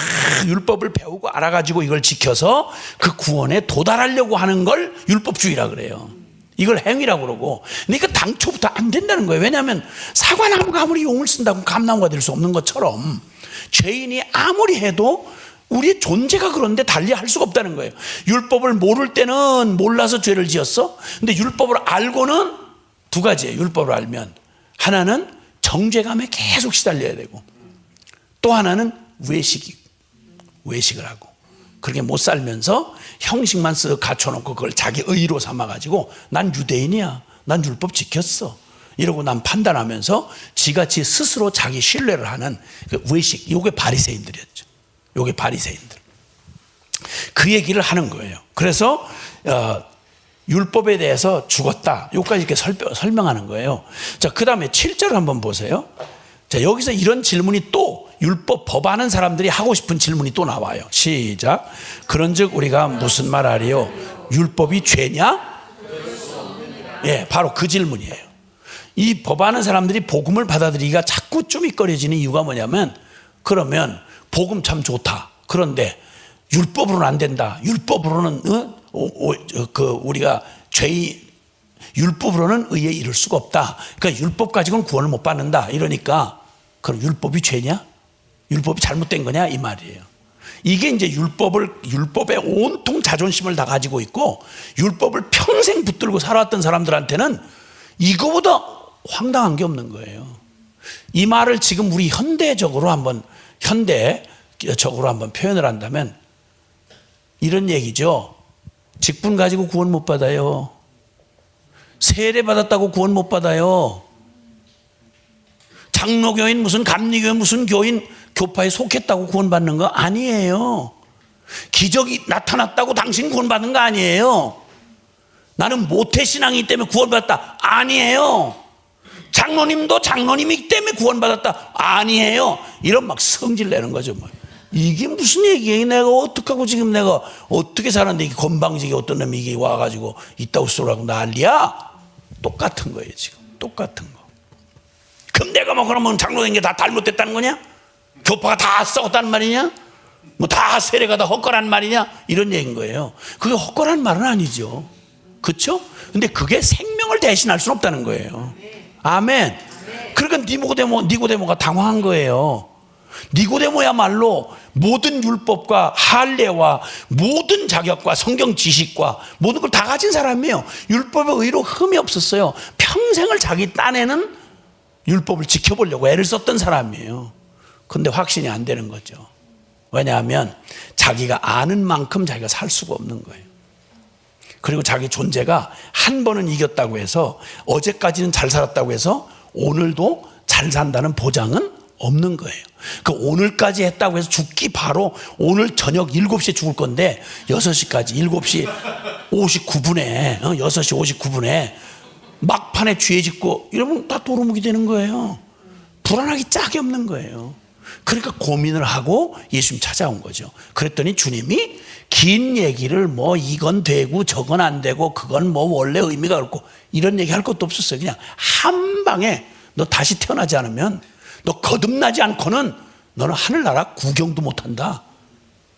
율법을 배우고 알아가지고 이걸 지켜서 그 구원에 도달하려고 하는 걸 율법주의라 그래요. 이걸 행위라고 그러고. 그러니까 당초부터 안 된다는 거예요. 왜냐하면 사과나무가 아무리 용을 쓴다고 감나무가 될 수 없는 것처럼 죄인이 아무리 해도 우리의 존재가 그런데 달리 할 수가 없다는 거예요. 율법을 모를 때는 몰라서 죄를 지었어. 근데 율법을 알고는 두 가지예요. 율법을 알면 하나는 정죄감에 계속 시달려야 되고, 또 하나는 외식을 하고, 그렇게 못 살면서 형식만 쓱 갖춰놓고 그걸 자기 의로 삼아가지고 난 유대인이야, 난 율법 지켰어 이러고 난 판단하면서 지같이 스스로 자기 신뢰를 하는 그 외식, 요게 바리새인들이었죠. 요게 바리새인들. 그 얘기를 하는 거예요. 그래서 율법에 대해서 죽었다, 요까지 이렇게 설명하는 거예요. 자, 그 다음에 7절 한번 보세요. 자, 여기서 이런 질문이 또 율법 법하는 사람들이 하고 싶은 질문이 또 나와요. 시작. 그런즉 우리가 무슨 말하리요? 율법이 죄냐? 예, 바로 그 질문이에요. 이 법하는 사람들이 복음을 받아들이기가 자꾸 쭈밋거려지는 이유가 뭐냐면, 그러면 복음 참 좋다, 그런데 율법으로는 안 된다, 율법으로는 우리가 율법으로는 의에 이를 수가 없다, 그러니까 율법 가지고는 구원을 못 받는다 이러니까, 그럼 율법이 죄냐? 율법이 잘못된 거냐? 이 말이에요. 이게 이제 율법에 온통 자존심을 다 가지고 있고 율법을 평생 붙들고 살아왔던 사람들한테는 이거보다 황당한 게 없는 거예요. 이 말을 지금 우리 현대적으로 한번 표현을 한다면 이런 얘기죠. 직분 가지고 구원 못 받아요. 세례 받았다고 구원 못 받아요. 장로교인 무슨 감리교인 무슨 교인 교파에 속했다고 구원받는 거 아니에요. 기적이 나타났다고 당신 구원받는 거 아니에요. 나는 모태신앙이기 때문에 구원받았다 아니에요. 장로님도 장로님이기 때문에 구원받았다 아니에요. 이런 막 성질 내는 거죠. 뭐. 이게 무슨 얘기예요? 내가 어떡하고 지금 내가 어떻게 사는데 이게 건방지게 어떤 놈이 이게 와가지고 이따구 쏘라고 난리야? 똑같은 거예요. 지금 똑같은 거. 그럼 내가 뭐 그러면 장로 된 게 다 잘못됐다는 거냐? 교파가 다 썩었다는 말이냐? 뭐 다 세례가 다 헛거란 말이냐? 이런 얘기인 거예요. 그게 헛거란 말은 아니죠. 그렇죠? 근데 그게 생명을 대신할 수는 없다는 거예요. 아멘. 그러니까 니고데모가 당황한 거예요. 니고데모야말로 모든 율법과 할례와 모든 자격과 성경 지식과 모든 걸 다 가진 사람이에요. 율법의 의로 흠이 없었어요. 평생을 자기 딴에는 율법을 지켜보려고 애를 썼던 사람이에요. 근데 확신이 안 되는 거죠. 왜냐하면 자기가 아는 만큼 자기가 살 수가 없는 거예요. 그리고 자기 존재가 한 번은 이겼다고 해서, 어제까지는 잘 살았다고 해서 오늘도 잘 산다는 보장은 없는 거예요. 그 오늘까지 했다고 해서 죽기 바로 오늘 저녁 7시에 죽을 건데 6시까지 7시 59분에 6시 59분에 막판에 죄 짓고 이러면 다 도루묵이 되는 거예요. 불안하기 짝이 없는 거예요. 그러니까 고민을 하고 예수님 찾아온 거죠. 그랬더니 주님이 긴 얘기를 뭐 이건 되고 저건 안 되고 그건 뭐 원래 의미가 없고 이런 얘기 할 것도 없었어요. 그냥 한 방에 너 다시 태어나지 않으면, 너 거듭나지 않고는 너는 하늘나라 구경도 못한다,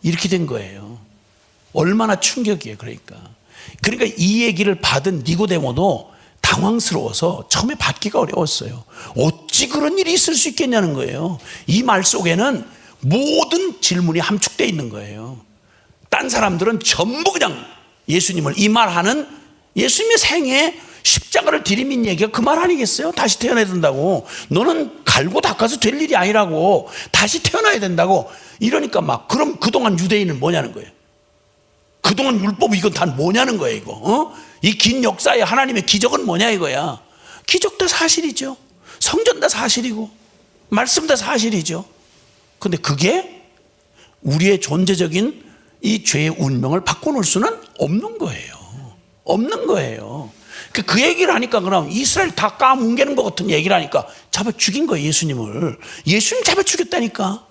이렇게 된 거예요. 얼마나 충격이에요. 그러니까 그러니까 이 얘기를 받은 니고데모도 당황스러워서 처음에 받기가 어려웠어요. 어찌 그런 일이 있을 수 있겠냐는 거예요. 이 말 속에는 모든 질문이 함축되어 있는 거예요. 딴 사람들은 전부 그냥 예수님을 이 말하는 예수님의 생애 십자가를 들이민 얘기가 그 말 아니겠어요? 다시 태어나야 된다고. 너는 갈고 닦아서 될 일이 아니라고. 다시 태어나야 된다고. 이러니까 막 그럼 그동안 유대인은 뭐냐는 거예요. 그동안 율법 이건 다 뭐냐는 거예요 이거. 이 긴 역사에 하나님의 기적은 뭐냐 이거야. 기적 다 사실이죠. 성전 다 사실이고 말씀 다 사실이죠. 근데 그게 우리의 존재적인 이 죄의 운명을 바꿔놓을 수는 없는 거예요. 없는 거예요. 그 얘기를 하니까 그럼 이스라엘 다 까뭉개는 것 같은 얘기를 하니까 잡아 죽인 거예요. 예수님을. 예수님 잡아 죽였다니까.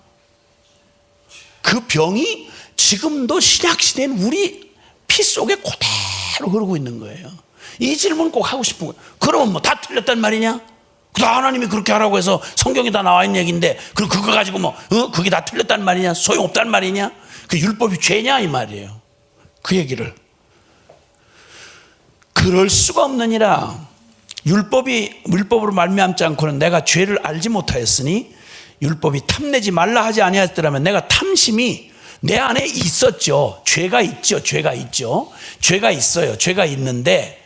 그 병이 지금도 신약시대는 우리 피 속에 그대로 흐르고 있는 거예요. 이 질문 꼭 하고 싶은 거예요. 그러면 뭐 다 틀렸단 말이냐? 다 하나님이 그렇게 하라고 해서 성경에 다 나와 있는 얘기인데 그럼 그거 가지고 뭐 그게 다 틀렸단 말이냐? 소용없단 말이냐? 그 율법이 죄냐 이 말이에요. 그 얘기를. 그럴 수가 없느니라. 율법으로 말미암지 않고는 내가 죄를 알지 못하였으니 율법이 탐내지 말라 하지 아니하였더라면 내가 탐심이 내 안에 있었죠. 죄가 있죠. 죄가 있죠. 죄가 있어요. 죄가 있는데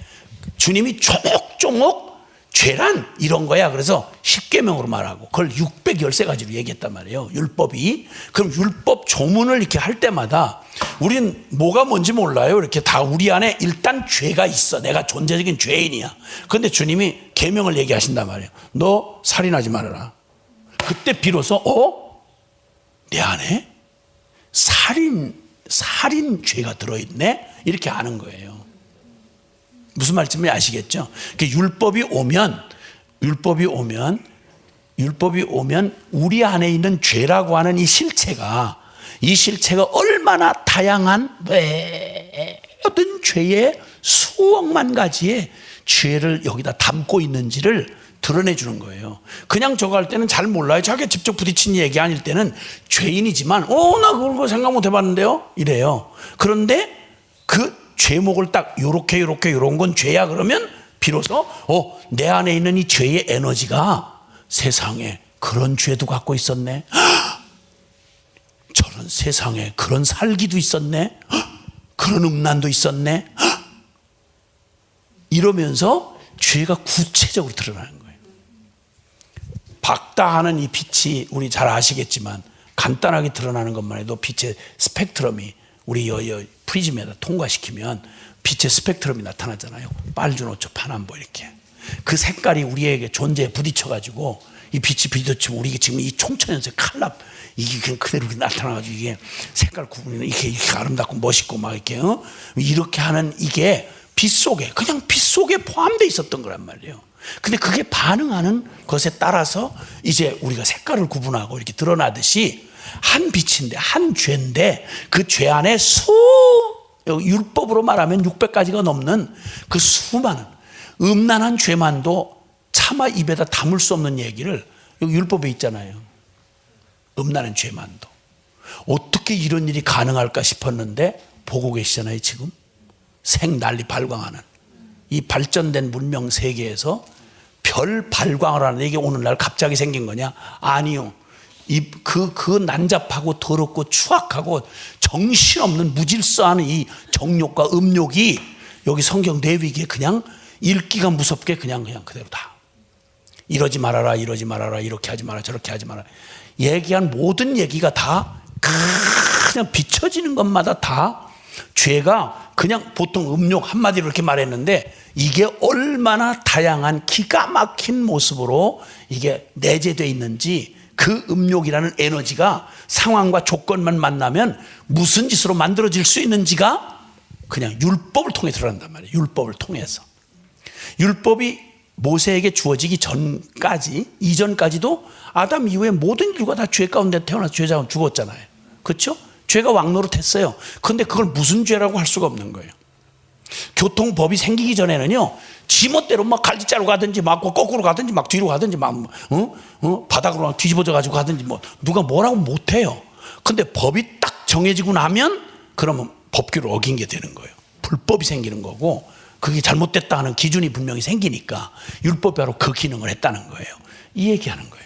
주님이 조목조목 죄란 이런 거야. 그래서 십계명으로 말하고 그걸 613가지로 얘기했단 말이에요. 율법이. 그럼 율법 조문을 이렇게 할 때마다 우린 뭐가 뭔지 몰라요. 이렇게 다 우리 안에 일단 죄가 있어. 내가 존재적인 죄인이야. 그런데 주님이 계명을 얘기하신단 말이에요. 너 살인하지 말아라. 그때 비로소 내 안에 살인 죄가 들어있네. 이렇게 아는 거예요. 무슨 말씀인지 아시겠죠? 율법이 오면 우리 안에 있는 죄라고 하는 이 실체가 얼마나 다양한 모든 죄의 수억만 가지의 죄를 여기다 담고 있는지를 드러내 주는 거예요. 그냥 저거 할 때는 잘 몰라요. 자기가 직접 부딪힌 얘기 아닐 때는 죄인이지만 나 그걸 생각 못 해봤는데요 이래요. 그런데 그 죄목을 딱 요런 건 죄야 그러면 비로소 내 안에 있는 이 죄의 에너지가 세상에 그런 죄도 갖고 있었네. 저런 세상에 그런 살기도 있었네. 그런 음란도 있었네. 이러면서 죄가 구체적으로 드러나는 거예요. 박다하는 이 빛이 우리 잘 아시겠지만 간단하게 드러나는 것만 해도 빛의 스펙트럼이 우리 프리즘에다 통과시키면 빛의 스펙트럼이 나타나잖아요. 빨주노초 파남보 이렇게. 그 색깔이 우리에게 존재에 부딪혀가지고 이 빛이 부딪히면 우리 지금 이 총천연색 칼납 이게 그냥 그대로 나타나가지고 이게 색깔 구분이 이렇게 아름답고 멋있고 막 이렇게 하는 이게 빛 속에 그냥 빛 속에 포함되어 있었던 거란 말이에요. 근데 그게 반응하는 것에 따라서 이제 우리가 색깔을 구분하고 이렇게 드러나듯이 한 빛인데 한 죄인데 그 죄 안에 율법으로 말하면 600가지가 넘는 그 수많은 음란한 죄만도 차마 입에다 담을 수 없는 얘기를 여기 율법에 있잖아요. 음란한 죄만도. 어떻게 이런 일이 가능할까 싶었는데 보고 계시잖아요. 지금 생난리 발광하는 이 발전된 문명 세계에서 별 발광을 하는 이게 오늘날 갑자기 생긴 거냐? 아니요. 그 난잡하고 더럽고 추악하고 정신없는 무질서한 이 정욕과 음욕이 여기 성경 내위기에 그냥 읽기가 무섭게 그냥 그대로 다 이러지 말아라 이렇게 하지 마라 저렇게 하지 마라 얘기한 모든 얘기가 다 그냥 비춰지는 것마다 다 죄가 그냥 보통 음욕 한마디로 이렇게 말했는데 이게 얼마나 다양한 기가 막힌 모습으로 이게 내재되어 있는지 그 음욕이라는 에너지가 상황과 조건만 만나면 무슨 짓으로 만들어질 수 있는지가 그냥 율법을 통해 드러난단 말이에요. 율법을 통해서. 율법이 모세에게 주어지기 전까지 이전까지도 아담 이후에 모든 인류가 다 죄 가운데 태어나서 죄자가 죽었잖아요. 그렇죠? 죄가 왕노릇했어요. 그런데 그걸 무슨 죄라고 할 수가 없는 거예요. 교통법이 생기기 전에는요 지멋대로 막 갈지자로 가든지 막 거꾸로 가든지 막 뒤로 가든지 막 바닥으로 뒤집어져 가지고 가든지 뭐 누가 뭐라고 못해요. 근데 법이 딱 정해지고 나면 그러면 법규를 어긴 게 되는 거예요. 불법이 생기는 거고, 그게 잘못됐다 하는 기준이 분명히 생기니까 율법이 바로 그 기능을 했다는 거예요. 이 얘기하는 거예요.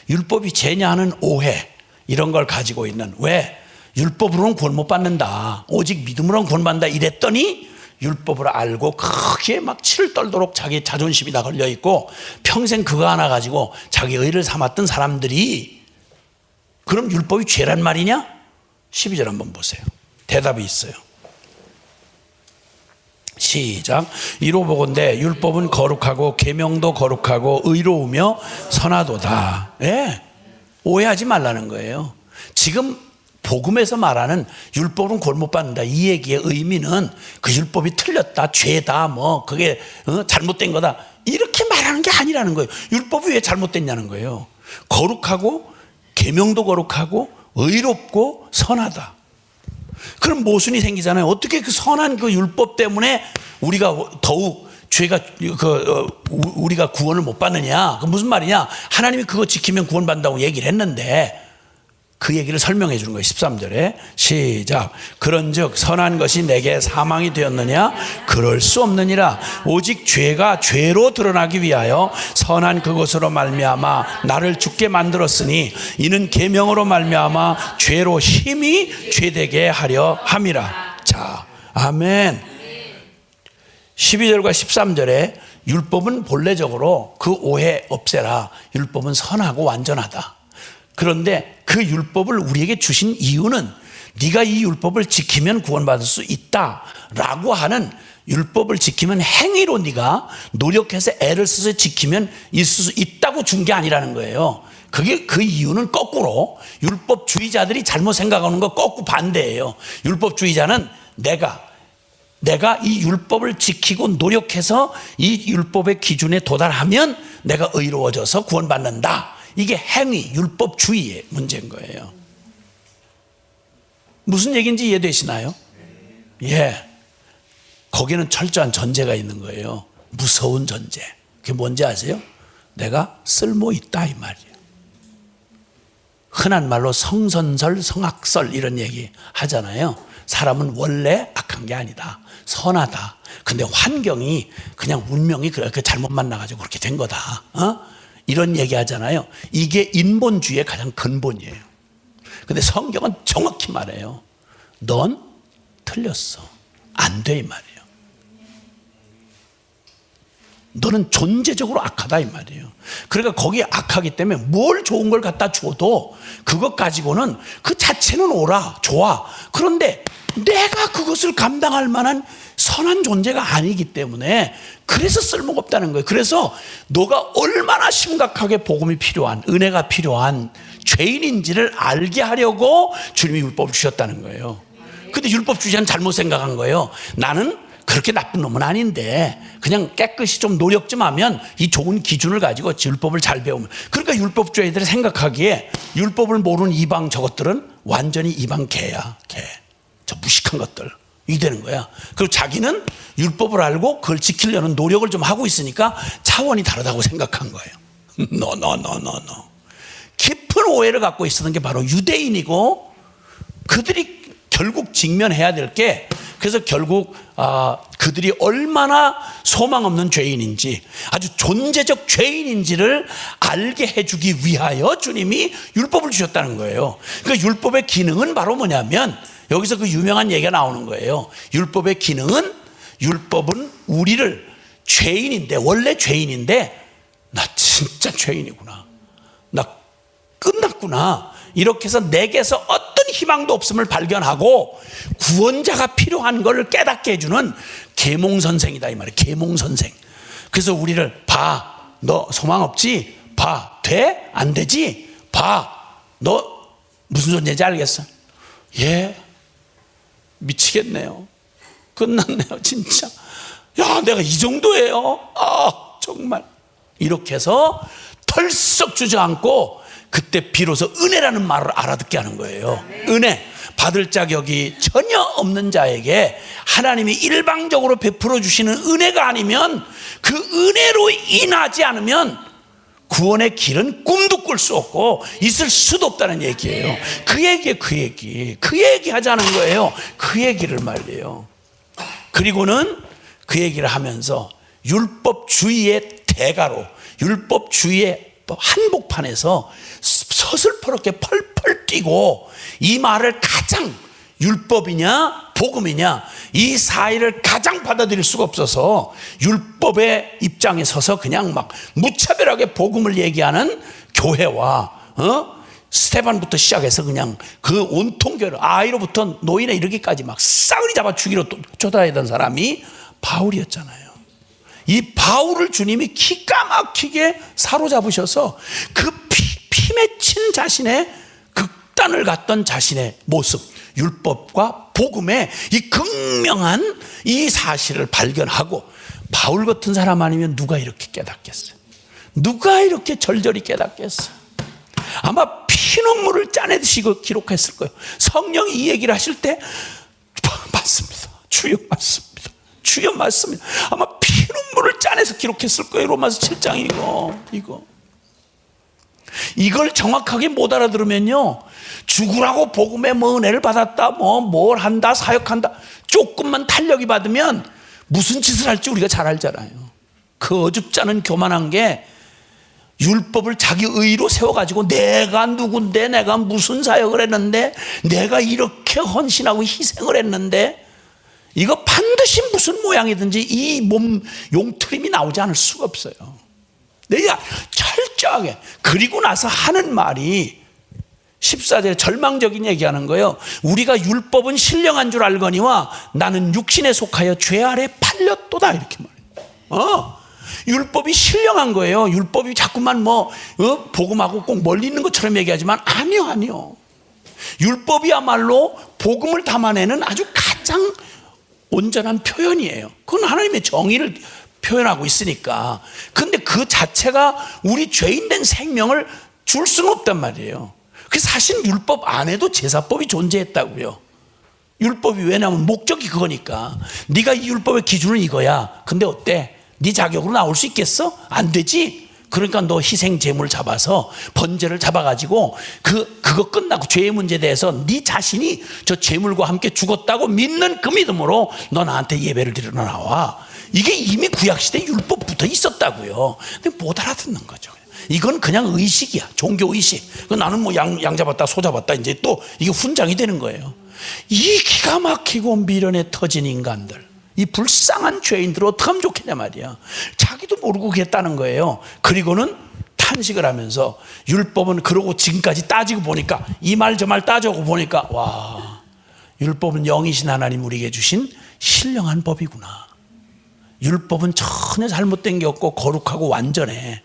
율법이 죄냐는 오해, 이런 걸 가지고 있는, 왜 율법으로는 구원 못 받는다, 오직 믿음으로는 구원받는다 이랬더니 율법을 알고 크게 막 치를 떨도록 자기 자존심이 다 걸려있고 평생 그거 하나 가지고 자기 의를 삼았던 사람들이, 그럼 율법이 죄란 말이냐? 12절 한번 보세요. 대답이 있어요. 시작. 이로 보건대 율법은 거룩하고 계명도 거룩하고 의로우며 선하도다. 예, 오해하지 말라는 거예요. 지금 복음에서 말하는 율법은 구원 못 받는다, 이 얘기의 의미는 그 율법이 틀렸다, 죄다, 뭐 그게 잘못된 거다, 이렇게 말하는 게 아니라는 거예요. 율법이 왜 잘못됐냐는 거예요. 거룩하고 계명도 거룩하고 의롭고 선하다. 그럼 모순이 생기잖아요. 어떻게 그 선한 그 율법 때문에 우리가 더욱 죄가 우리가 구원을 못 받느냐? 그 무슨 말이냐? 하나님이 그거 지키면 구원받는다고 얘기를 했는데 그 얘기를 설명해 주는 거예요. 13절에 시작. 그런즉 선한 것이 내게 사망이 되었느냐? 그럴 수 없느니라. 오직 죄가 죄로 드러나기 위하여 선한 그것으로 말미암아 나를 죽게 만들었으니 이는 계명으로 말미암아 죄로 힘이 죄되게 하려 함이라. 자, 아멘. 12절과 13절에 율법은 본래적으로 그 오해 없애라, 율법은 선하고 완전하다. 그런데 그 율법을 우리에게 주신 이유는 네가 이 율법을 지키면 구원받을 수 있다라고 하는, 율법을 지키면 행위로 네가 노력해서 애를 써서 지키면 있을 수 있다고 준 게 아니라는 거예요. 그게 그 이유는 거꾸로, 율법주의자들이 잘못 생각하는 거 거꾸로 반대예요. 율법주의자는 내가 이 율법을 지키고 노력해서 이 율법의 기준에 도달하면 내가 의로워져서 구원받는다. 이게 행위, 율법주의의 문제인 거예요. 무슨 얘기인지 이해되시나요? 예. 거기는 철저한 전제가 있는 거예요. 무서운 전제. 그게 뭔지 아세요? 내가 쓸모 있다, 이 말이에요. 흔한 말로 성선설, 성악설 이런 얘기 하잖아요. 사람은 원래 악한 게 아니다, 선하다. 근데 환경이, 그냥 운명이 그렇게 잘못 만나가지고 그렇게 된 거다, 이런 얘기 하잖아요. 이게 인본주의의 가장 근본이에요. 근데 성경은 정확히 말해요. 넌 틀렸어, 안 돼, 이 말이에요. 너는 존재적으로 악하다, 이 말이에요. 그러니까 거기에 악하기 때문에 뭘 좋은 걸 갖다 줘도 그것 가지고는 그 자체는 옳아, 좋아. 그런데 내가 그것을 감당할 만한 선한 존재가 아니기 때문에 그래서 쓸모가 없다는 거예요. 그래서 너가 얼마나 심각하게 복음이 필요한, 은혜가 필요한 죄인인지를 알게 하려고 주님이 율법을 주셨다는 거예요. 근데 율법주의자는 잘못 생각한 거예요. 나는 그렇게 나쁜 놈은 아닌데 그냥 깨끗이 좀 노력 좀 하면 이 좋은 기준을 가지고 율법을 잘 배우면, 그러니까 율법주의자들이 생각하기에 율법을 모르는 이방 저것들은 완전히 이방 개야, 개. 저 무식한 것들 이 되는 거야. 그리고 자기는 율법을 알고 그걸 지키려는 노력을 좀 하고 있으니까 차원이 다르다고 생각한 거예요. No. 깊은 오해를 갖고 있었던 게 바로 유대인이고, 그들이 결국 직면해야 될 게, 그래서 결국 그들이 얼마나 소망 없는 죄인인지, 아주 존재적 죄인인지를 알게 해주기 위하여 주님이 율법을 주셨다는 거예요. 그러니까 율법의 기능은 바로 뭐냐면, 여기서 그 유명한 얘기가 나오는 거예요. 율법의 기능은, 율법은 우리를 죄인인데, 원래 죄인인데 나 진짜 죄인이구나, 나 끝났구나, 이렇게 해서 내게서 어떤 희망도 없음을 발견하고 구원자가 필요한 걸 깨닫게 해주는 계몽선생이다, 이 말이에요. 계몽선생. 그래서 우리를 봐, 너 소망 없지? 봐, 돼? 안 되지? 봐, 너 무슨 존재인지 알겠어? 예, 미치겠네요, 끝났네요, 진짜. 야, 내가 이 정도예요? 정말. 이렇게 해서 털썩 주저앉고, 그때 비로소 은혜라는 말을 알아듣게 하는 거예요. 은혜, 받을 자격이 전혀 없는 자에게 하나님이 일방적으로 베풀어 주시는 은혜가 아니면, 그 은혜로 인하지 않으면 구원의 길은 꿈도 꿀 수 없고 있을 수도 없다는 얘기예요. 그 얘기 하자는 거예요. 그 얘기를 말이에요. 그리고는 그 얘기를 하면서 율법주의의 대가로, 율법주의의 한복판에서 서슬퍼렇게 펄펄 뛰고 이 말을 가장, 율법이냐 복음이냐, 이 사이를 가장 받아들일 수가 없어서 율법의 입장에 서서 그냥 막 무차별하게 복음을 얘기하는 교회와 스테반부터 시작해서 그냥 그 온통 교회를, 아이로부터 노인에 이르기까지 막 싸그리 잡아 죽이러 쫓아다니던 사람이 바울이었잖아요. 이 바울을 주님이 기가 막히게 사로잡으셔서 그 피 맺힌 자신의 극단을 갔던 자신의 모습, 율법과 복음의 이 극명한 이 사실을 발견하고, 바울 같은 사람 아니면 누가 이렇게 깨닫겠어요? 누가 이렇게 절절히 깨닫겠어요? 아마 피눈물을 짜내듯이 기록했을 거예요. 성령이 이 얘기를 하실 때 맞습니다, 주여 맞습니다, 주여 맞습니다, 아마 피눈물을 짜내서 기록했을 거예요. 로마서 7장 이걸 정확하게 못 알아들으면요, 죽으라고 복음의 뭐 은혜를 받았다, 뭘 한다, 사역한다, 조금만 탄력이 받으면 무슨 짓을 할지 우리가 잘 알잖아요. 그 어줍지 않은 교만한 게 율법을 자기 의로 세워가지고 내가 누군데, 내가 무슨 사역을 했는데, 내가 이렇게 헌신하고 희생을 했는데, 이거 반드시 무슨 모양이든지 이 몸 용트림이 나오지 않을 수가 없어요. 내가 철저하게, 그리고 나서 하는 말이 14절에 절망적인 얘기하는 거예요. 우리가 율법은 신령한 줄 알거니와 나는 육신에 속하여 죄 아래 팔렸도다, 이렇게 말해요. 율법이 신령한 거예요. 율법이 자꾸만 복음하고 꼭 멀리 있는 것처럼 얘기하지만 아니요. 율법이야말로 복음을 담아내는 아주 가장 온전한 표현이에요. 그건 하나님의 정의를 표현하고 있으니까. 근데 그 자체가 우리 죄인된 생명을 줄 수는 없단 말이에요. 그래서 사실 율법 안에도 제사법이 존재했다고요. 율법이, 왜냐하면 목적이 그거니까. 네가 이 율법의 기준은 이거야. 근데 어때? 네 자격으로 나올 수 있겠어? 안 되지? 그러니까 너 희생 제물 잡아서 번제를 잡아가지고 그거 끝나고 죄의 문제에 대해서 네 자신이 저 제물과 함께 죽었다고 믿는 그 믿음으로 너 나한테 예배를 드리러 나와. 이게 이미 구약시대 율법부터 있었다고요. 근데 못 알아듣는 거죠. 이건 그냥 의식이야, 종교의식. 나는 양 잡았다, 소 잡았다, 이제 또 이게 훈장이 되는 거예요. 이 기가 막히고 미련에 터진 인간들, 이 불쌍한 죄인들 어떻게 하면 좋겠냐 말이야. 자기도 모르고 그랬다는 거예요. 그리고는 탄식을 하면서, 율법은 그러고 지금까지 따지고 보니까, 이 말 저 말 따져고 보니까, 와, 율법은 영이신 하나님 우리에게 주신 신령한 법이구나. 율법은 전혀 잘못된 게 없고 거룩하고 완전해.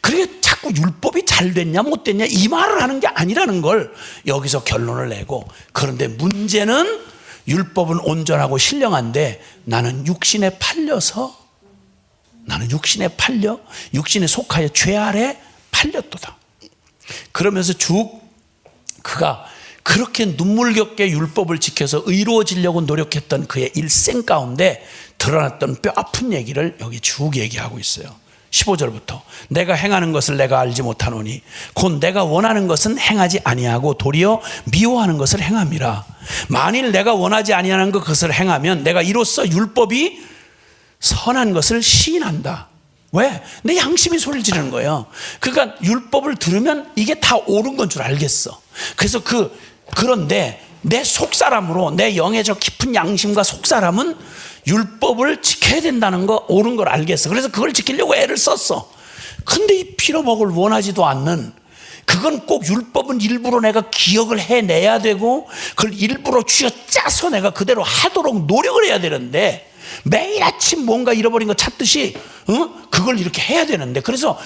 그러니까 자꾸 율법이 잘 됐냐 못 됐냐 이 말을 하는 게 아니라는 걸 여기서 결론을 내고, 그런데 문제는 율법은 온전하고 신령한데 나는 육신에 팔려 육신에 속하여 죄 아래 팔렸도다. 그러면서 그가 그렇게 눈물겹게 율법을 지켜서 의로워지려고 노력했던 그의 일생 가운데 드러났던 뼈 아픈 얘기를 여기 쭉 얘기하고 있어요. 15절부터 내가 행하는 것을 내가 알지 못하노니 곧 내가 원하는 것은 행하지 아니하고 도리어 미워하는 것을 행함이라. 만일 내가 원하지 아니하는 그것을 행하면 내가 이로써 율법이 선한 것을 시인한다. 왜? 내 양심이 소리를 지르는 거예요. 그러니까 율법을 들으면 이게 다 옳은 건 줄 알겠어. 그래서 그런데 내 속사람으로, 내 영의 저 깊은 양심과 속사람은 율법을 지켜야 된다는 거, 옳은 걸 알겠어. 그래서 그걸 지키려고 애를 썼어. 근데 이 빌어먹을 원하지도 않는, 그건 꼭 율법은 일부러 내가 기억을 해내야 되고 그걸 일부러 쥐어짜서 내가 그대로 하도록 노력을 해야 되는데, 매일 아침 뭔가 잃어버린 거 찾듯이 그걸 이렇게 해야 되는데, 그래서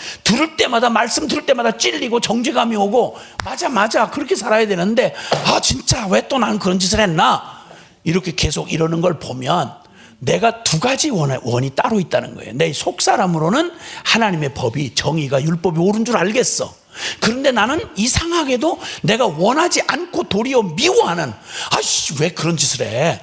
말씀 들을 때마다 찔리고 정죄감이 오고, 맞아 그렇게 살아야 되는데, 진짜 왜 또 나는 그런 짓을 했나, 이렇게 계속 이러는 걸 보면 내가 두 가지 원이 따로 있다는 거예요. 내 속사람으로는 하나님의 법이, 정의가, 율법이 옳은 줄 알겠어. 그런데 나는 이상하게도 내가 원하지 않고 도리어 미워하는, 왜 그런 짓을 해?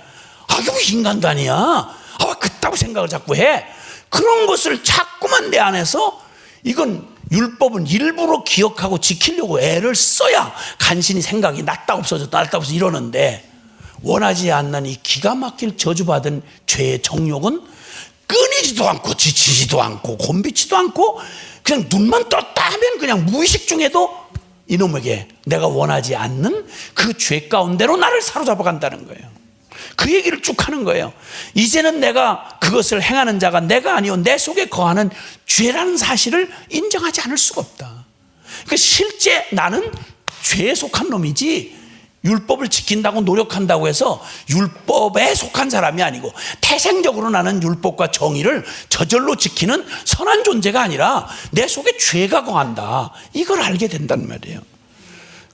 이거 인간도 아니야. 왜 그따구 생각을 자꾸 해? 그런 것을 자꾸만 내 안에서, 이건 율법은 일부러 기억하고 지키려고 애를 써야 간신히 생각이 낫다 없어졌다 이러는데, 원하지 않는 이 기가 막힐 저주받은 죄의 정욕은 끊이지도 않고 지치지도 않고 곤비지도 않고 그냥 눈만 떴다 하면 그냥 무의식 중에도 이놈에게 내가 원하지 않는 그 죄 가운데로 나를 사로잡아 간다는 거예요. 그 얘기를 쭉 하는 거예요. 이제는 내가 그것을 행하는 자가 내가 아니요 내 속에 거하는 죄라는 사실을 인정하지 않을 수가 없다. 그러니까 실제 나는 죄에 속한 놈이지 율법을 지킨다고 노력한다고 해서 율법에 속한 사람이 아니고 태생적으로 나는 율법과 정의를 저절로 지키는 선한 존재가 아니라 내 속에 죄가 거한다. 이걸 알게 된단 말이에요.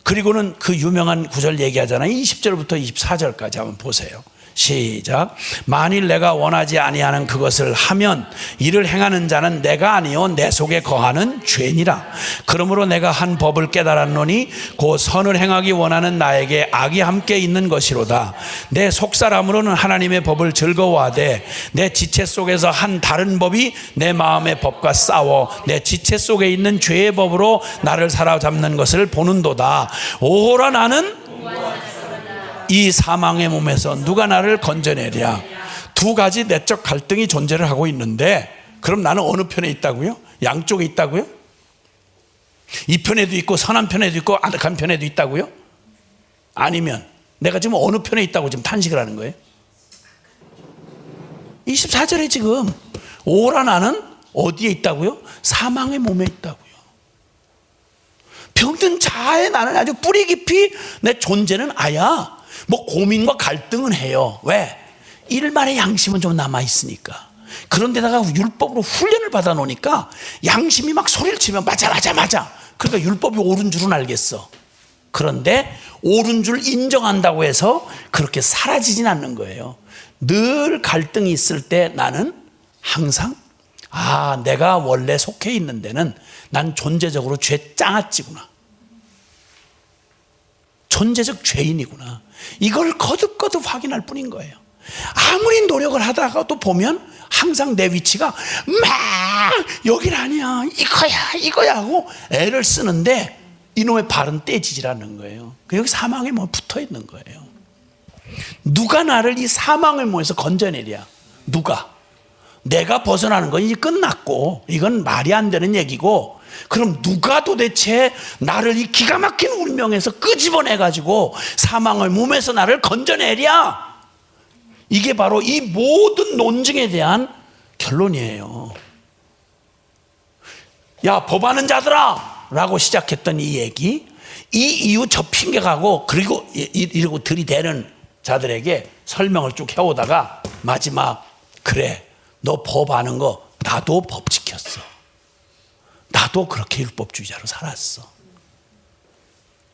그리고는 그 유명한 구절 얘기하잖아요. 20절부터 24절까지 한번 보세요. 시작. 만일 내가 원하지 아니하는 그것을 하면 이를 행하는 자는 내가 아니요 내 속에 거하는 죄니라. 그러므로 내가 한 법을 깨달았노니 곧 선을 행하기 원하는 나에게 악이 함께 있는 것이로다. 내 속사람으로는 하나님의 법을 즐거워하되 내 지체 속에서 한 다른 법이 내 마음의 법과 싸워 내 지체 속에 있는 죄의 법으로 나를 사로잡는 것을 보는도다. 오호라 나는 이 사망의 몸에서 누가 나를 건져내랴. 두 가지 내적 갈등이 존재를 하고 있는데 그럼 나는 어느 편에 있다고요? 양쪽에 있다고요? 이 편에도 있고 선한 편에도 있고 악한 편에도 있다고요? 아니면 내가 지금 어느 편에 있다고 지금 탄식을 하는 거예요? 24절에 지금 오라 나는 어디에 있다고요? 사망의 몸에 있다고요. 병든 자아에 나는 아주 뿌리 깊이 내 존재는 아야. 뭐 고민과 갈등은 해요. 왜? 일말의 양심은 좀 남아있으니까. 그런데다가 율법으로 훈련을 받아 놓으니까 양심이 막 소리를 치면 맞아. 그러니까 율법이 옳은 줄은 알겠어. 그런데 옳은 줄 인정한다고 해서 그렇게 사라지진 않는 거예요. 늘 갈등이 있을 때 나는 항상 내가 원래 속해 있는 데는 난 존재적으로 죄짱아찌구나. 존재적 죄인이구나. 이걸 거듭거듭 확인할 뿐인 거예요. 아무리 노력을 하다가도 보면 항상 내 위치가 막 여긴 아니야 이거야 하고 애를 쓰는데 이놈의 발은 떼지질 않는 거예요. 여기 사망의 몸에 붙어 있는 거예요. 누가 나를 이 사망의 몸에서 건져내랴. 누가? 내가 벗어나는 건 이제 끝났고 이건 말이 안 되는 얘기고, 그럼 누가 도대체 나를 이 기가 막힌 운명에서 끄집어내가지고 사망의 몸에서 나를 건져내랴. 이게 바로 이 모든 논증에 대한 결론이에요. 야, 법하는 자들아 라고 시작했던 이 얘기, 이 이유 저 핑계가고 그리고 이러고 들이대는 자들에게 설명을 쭉 해오다가 마지막, 그래 너 법 아는 거 나도 법 지켰어. 나도 그렇게 율법주의자로 살았어.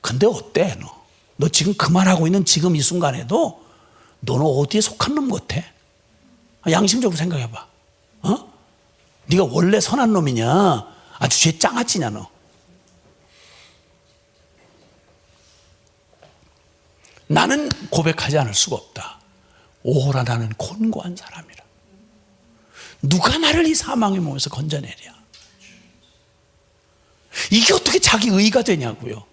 근데 어때 너? 너 지금 그 말하고 있는 지금 이 순간에도 너는 어디에 속한 놈 같아? 양심적으로 생각해봐. 네가 원래 선한 놈이냐? 아주 죄 짱아찌냐 너? 나는 고백하지 않을 수가 없다. 오호라 나는 곤고한 사람이라. 누가 나를 이 사망의 몸에서 건져내랴. 이게 어떻게 자기 의가 되냐고요.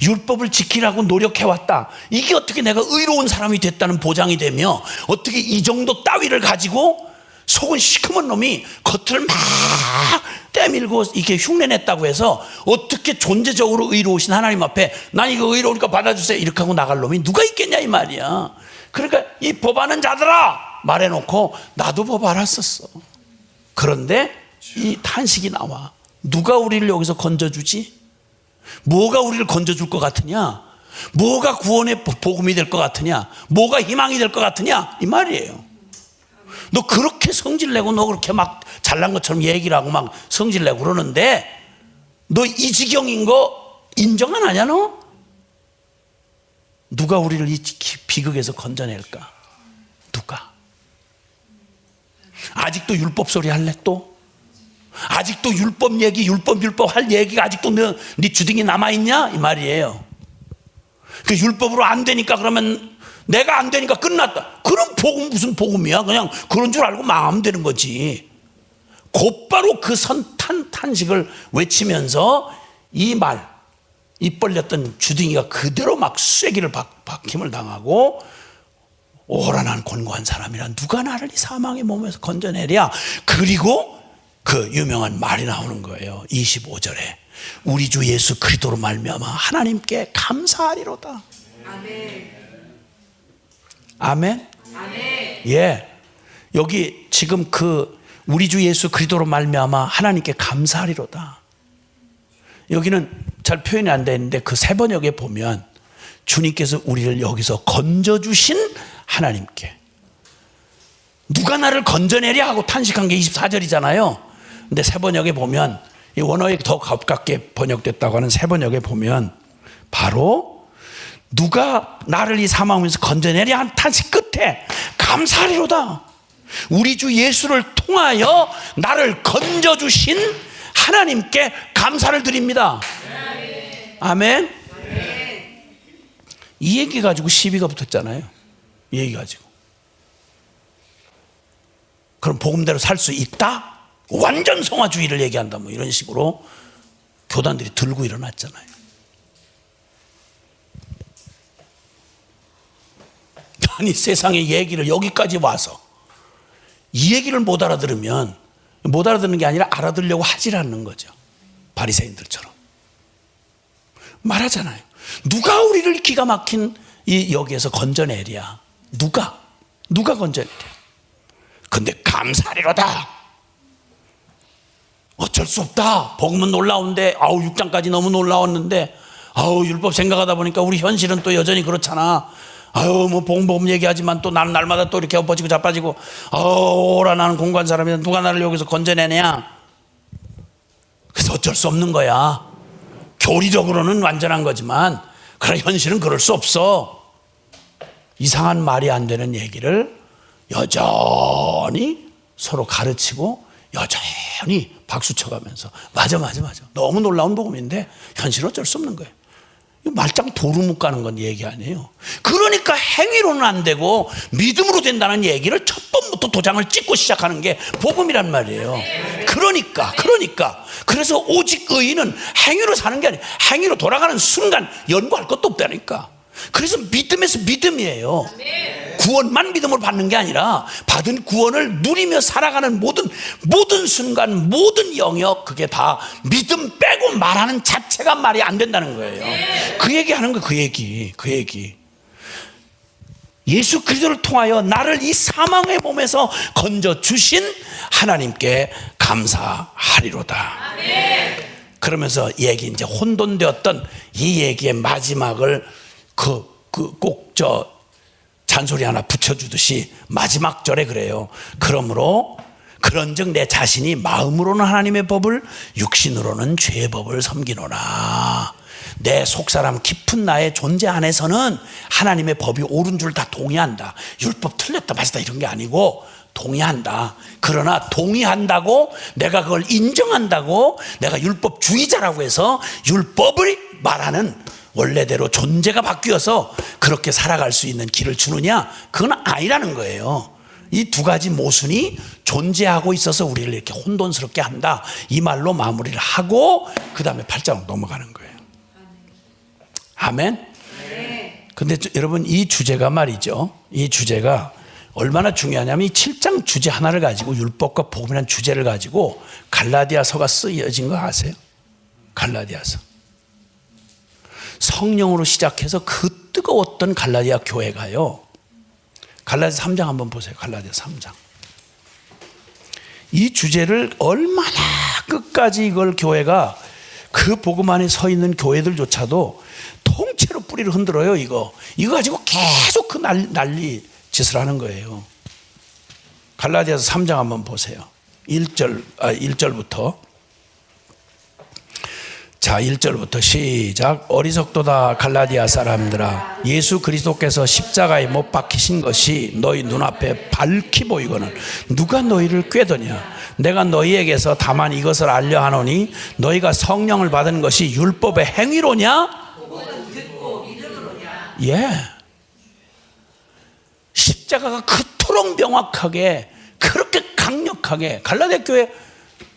율법을 지키라고 노력해왔다. 이게 어떻게 내가 의로운 사람이 됐다는 보장이 되며, 어떻게 이 정도 따위를 가지고 속은 시커먼 놈이 겉을 막 때밀고 이렇게 흉내냈다고 해서 어떻게 존재적으로 의로우신 하나님 앞에 난 이거 의로우니까 받아주세요 이렇게 하고 나갈 놈이 누가 있겠냐 이 말이야. 그러니까 이 법하는 자들아 말해놓고 나도 법 알았었어. 그런데 이 탄식이 나와. 누가 우리를 여기서 건져주지? 뭐가 우리를 건져줄 것 같으냐? 뭐가 구원의 복음이 될 것 같으냐? 뭐가 희망이 될 것 같으냐? 이 말이에요. 너 그렇게 성질내고 너 그렇게 막 잘난 것처럼 얘기를 하고 막 성질내고 그러는데 너 이 지경인 거 인정 안 하냐 너? 누가 우리를 이 비극에서 건져낼까? 누가? 아직도 율법 소리 할래 또? 아직도 율법 얘기 율법 할 얘기가 아직도 네 주둥이 남아있냐? 이 말이에요. 그 율법으로 안 되니까 그러면 내가 안 되니까 끝났다. 그럼 복음 무슨 복음이야? 그냥 그런 줄 알고 망하면 되는 거지. 곧바로 그 탄식을 외치면서 이 벌렸던 주둥이가 그대로 막 쐐기를 박힘을 당하고 오라난 곤고한 사람이라 누가 나를 이 사망의 몸에서 건져내랴. 그리고 그 유명한 말이 나오는 거예요. 25절에 우리 주 예수 그리스도로 말미암아 하나님께 감사하리로다. 아멘. 아멘. 아멘. 예. 여기 지금 그 우리 주 예수 그리스도로 말미암아 하나님께 감사하리로다. 여기는 잘 표현이 안 되어 있는데 그 세 번역에 보면 주님께서 우리를 여기서 건져주신 하나님께, 누가 나를 건져내랴 하고 탄식한 게 24절이잖아요. 근데 세 번역에 보면 이 원어에 더 가깝게 번역됐다고 하는 세 번역에 보면 바로 누가 나를 이 사망에서 건져내랴 한 탄식 끝에 감사하리로다. 우리 주 예수를 통하여 나를 건져주신 하나님께 감사를 드립니다. 아멘. 이 얘기 가지고 시비가 붙었잖아요. 이 얘기 가지고. 그럼 복음대로 살 수 있다? 완전 성화주의를 얘기한다 뭐 이런 식으로 교단들이 들고 일어났잖아요. 아니 세상의 얘기를 여기까지 와서 이 얘기를 못 알아들으면, 못 알아듣는 게 아니라 알아들으려고 하질 않는 거죠. 바리새인들처럼 말하잖아요. 누가 우리를 기가 막힌 이 여기에서 건져내랴. 누가 건져내랴. 근데 감사리로다. 어쩔 수 없다. 복음은 놀라운데 6장까지 너무 놀라웠는데 율법 생각하다 보니까 우리 현실은 또 여전히 그렇잖아. 뭐 복음 얘기하지만 또 나는 날마다 또 이렇게 엎어지고 자빠지고 오라 나는 공부한 사람이다. 누가 나를 여기서 건져내냐. 그래서 어쩔 수 없는 거야. 교리적으로는 완전한 거지만 그러나 현실은 그럴 수 없어. 이상한 말이 안 되는 얘기를 여전히 서로 가르치고 여전히 박수 쳐가면서 맞아 너무 놀라운 복음인데 현실은 어쩔 수 없는 거예요. 말짱 도루묵 가는 건 얘기 아니에요. 그러니까 행위로는 안 되고 믿음으로 된다는 얘기를 첫 번부터 도장을 찍고 시작하는 게 복음이란 말이에요. 그러니까 그래서 오직 의인은 행위로 사는 게 아니에요. 행위로 돌아가는 순간 연구할 것도 없다니까. 그래서 믿음에서 믿음이에요. 구원만 믿음으로 받는 게 아니라 받은 구원을 누리며 살아가는 모든 순간, 모든 영역, 그게 다 믿음 빼고 말하는 자체가 말이 안 된다는 거예요. 그 얘기 하는 거, 그 얘기. 예수 그리스도를 통하여 나를 이 사망의 몸에서 건져 주신 하나님께 감사하리로다. 그러면서 얘기 이제 혼돈되었던 이 얘기의 마지막을 꼭 잔소리 하나 붙여주듯이 마지막 절에 그래요. 그러므로 그런즉 내 자신이 마음으로는 하나님의 법을, 육신으로는 죄의 법을 섬기노라. 내 속사람 깊은 나의 존재 안에서는 하나님의 법이 옳은 줄 다 동의한다. 율법 틀렸다 맞다 이런 게 아니고 동의한다. 그러나 동의한다고 내가 그걸 인정한다고 내가 율법주의자라고 해서 율법을 말하는 원래대로 존재가 바뀌어서 그렇게 살아갈 수 있는 길을 주느냐? 그건 아니라는 거예요. 이 두 가지 모순이 존재하고 있어서 우리를 이렇게 혼돈스럽게 한다. 이 말로 마무리를 하고 그 다음에 8장으로 넘어가는 거예요. 아멘? 근데 여러분 이 주제가 말이죠. 이 주제가 얼마나 중요하냐면 이 7장 주제 하나를 가지고 율법과 복음이라는 주제를 가지고 갈라디아서가 쓰여진 거 아세요? 갈라디아서. 성령으로 시작해서 그 뜨거웠던 갈라디아 교회가요. 갈라디아 3장 한번 보세요. 갈라디아 3장. 이 주제를 얼마나 끝까지 이걸 교회가 그 복음 안에 서 있는 교회들조차도 통째로 뿌리를 흔들어요. 이거 가지고 계속 그 난리 짓을 하는 거예요. 갈라디아서 3장 한번 보세요. 1절부터. 자, 1절부터 시작. 어리석도다 갈라디아 사람들아, 예수 그리스도께서 십자가에 못 박히신 것이 너희 눈앞에 밝히 보이거늘 누가 너희를 꾀더냐. 내가 너희에게서 다만 이것을 알려 하노니 너희가 성령을 받은 것이 율법의 행위로냐? 예. 십자가가 그토록 명확하게 그렇게 강력하게 갈라디아 교회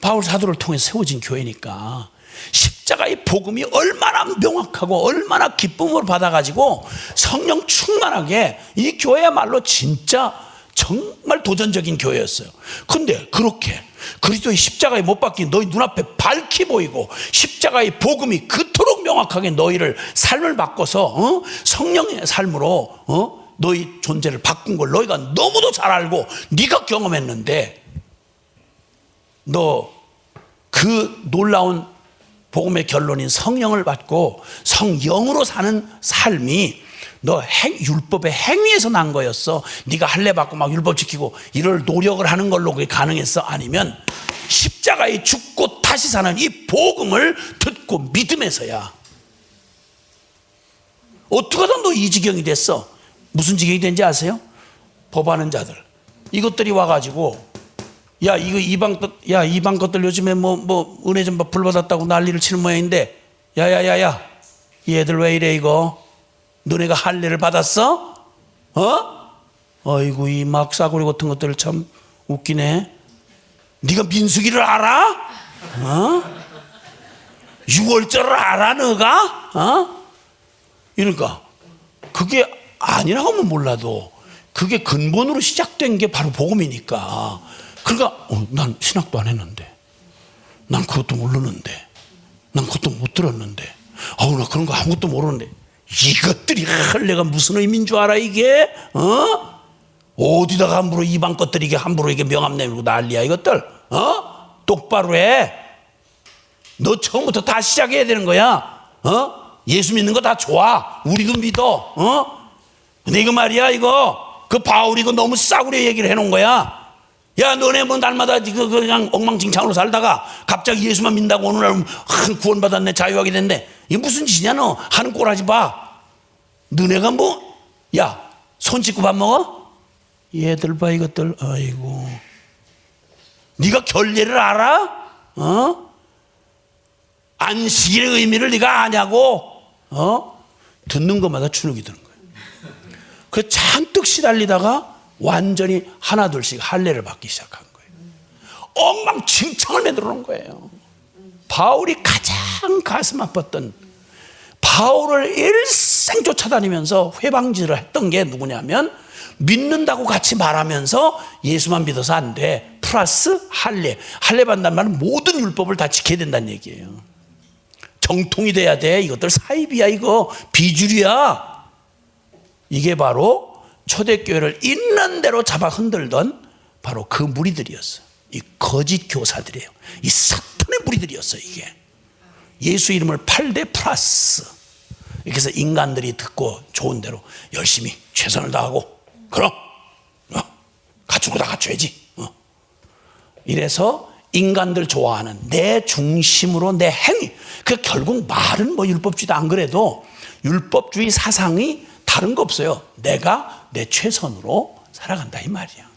바울 사도를 통해서 세워진 교회니까 십자가의 복음이 얼마나 명확하고 얼마나 기쁨을 받아가지고 성령 충만하게 이 교회야말로 진짜 정말 도전적인 교회였어요. 근데 그렇게 그리스도의 십자가에 못 박힌 너희 눈앞에 밝히 보이고 십자가의 복음이 그토록 명확하게 너희를 삶을 바꿔서 성령의 삶으로 너희 존재를 바꾼 걸 너희가 너무도 잘 알고 네가 경험했는데 너 그 놀라운 복음의 결론인 성령을 받고 성령으로 사는 삶이 너 율법의 행위에서 난 거였어. 네가 할례 받고 막 율법 지키고 이럴 노력을 하는 걸로 그게 가능했어? 아니면 십자가에 죽고 다시 사는 이 복음을 듣고 믿음에서야. 어떻게 하다 너 이 지경이 됐어? 무슨 지경이 된지 아세요? 법하는 자들 이것들이 와가지고 야 이거 이방 것들 요즘에 뭐 은혜 좀 불 받았다고 난리를 치는 모양인데 야야야야 얘들 왜 이래 이거 너네가 할례를 받았어? 아이고 이 막 싸구려 같은 것들 참 웃기네. 네가 민수기를 알아? 유월절을 알아 너가? 이러니까 그게 아니라고 하면 몰라도 그게 근본으로 시작된 게 바로 복음이니까. 그러니까 난 신학도 안 했는데 난 그것도 모르는데 난 그것도 못 들었는데 나 그런 거 아무것도 모르는데 이것들이 할례가 무슨 의미인 줄 알아 이게? 어디다가 함부로 이방 것들이 이게 함부로 이게 명함 내밀고 난리야 이것들? 똑바로 해. 너 처음부터 다 시작해야 되는 거야. 예수 믿는 거 다 좋아. 우리도 믿어. 근데 이거 말이야 이거 그 바울이 이거 너무 싸구려 얘기를 해놓은 거야. 야 너네 뭐 날마다 그냥 엉망진창으로 살다가 갑자기 예수만 믿는다고 어느 날 구원받았네 자유하게 됐네. 이게 무슨 짓이냐 너. 하는 꼴 하지 마. 너네가 뭐 야 손 씻고 밥 먹어? 얘들 봐 이것들. 아이고 네가 결례를 알아? 안식일의 의미를 네가 아냐고? 듣는 것마다 주눅이 드는 거예요. 그 잔뜩 시달리다가 완전히 하나둘씩 할례를 받기 시작한 거예요. 엉망진창을 만들어 놓은 거예요. 바울이 가장 가슴 아팠던 바울을 일생 쫓아다니면서 회방질을 했던 게 누구냐면 믿는다고 같이 말하면서 예수만 믿어서 안 돼. 플러스 할례. 할례 받는다는 말은 모든 율법을 다 지켜야 된다는 얘기예요. 정통이 돼야 돼. 이것들 사입이야 이거. 비주류야. 이게 바로 초대교회를 있는 대로 잡아 흔들던 바로 그 무리들이었어요. 이 거짓 교사들이에요. 이 사탄의 무리들이었어요. 이게 예수 이름을 팔되 플러스 이렇게 해서 인간들이 듣고 좋은 대로 열심히 최선을 다하고 그럼 갖추고 다 갖춰야지. 이래서 인간들 좋아하는 내 중심으로 내 행위. 그 결국 말은 뭐 율법주의도 안 그래도 율법주의 사상이 다른 거 없어요. 내가 내 최선으로 살아간다 이 말이야.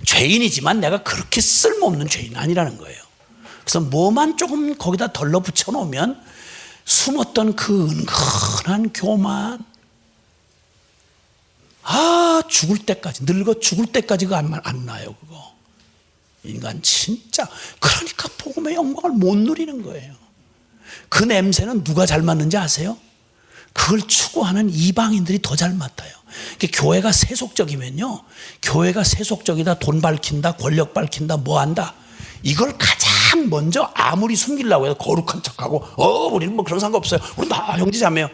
죄인이지만 내가 그렇게 쓸모없는 죄인 아니라는 거예요. 그래서 뭐만 조금 거기다 덜러 붙여놓으면 숨었던 그 은근한 교만 죽을 때까지 늙어 죽을 때까지 그거 안 나요 그거. 인간 진짜 그러니까 복음의 영광을 못 누리는 거예요. 그 냄새는 누가 잘 맡는지 아세요? 그걸 추구하는 이방인들이 더 잘 맡아요. 교회가 세속적이면요, 교회가 세속적이다, 돈 밝힌다, 권력 밝힌다, 뭐 한다, 이걸 가장 먼저 아무리 숨기려고 해도 거룩한 척하고 우리는 뭐 그런 상관없어요, 우리 다 형제자매요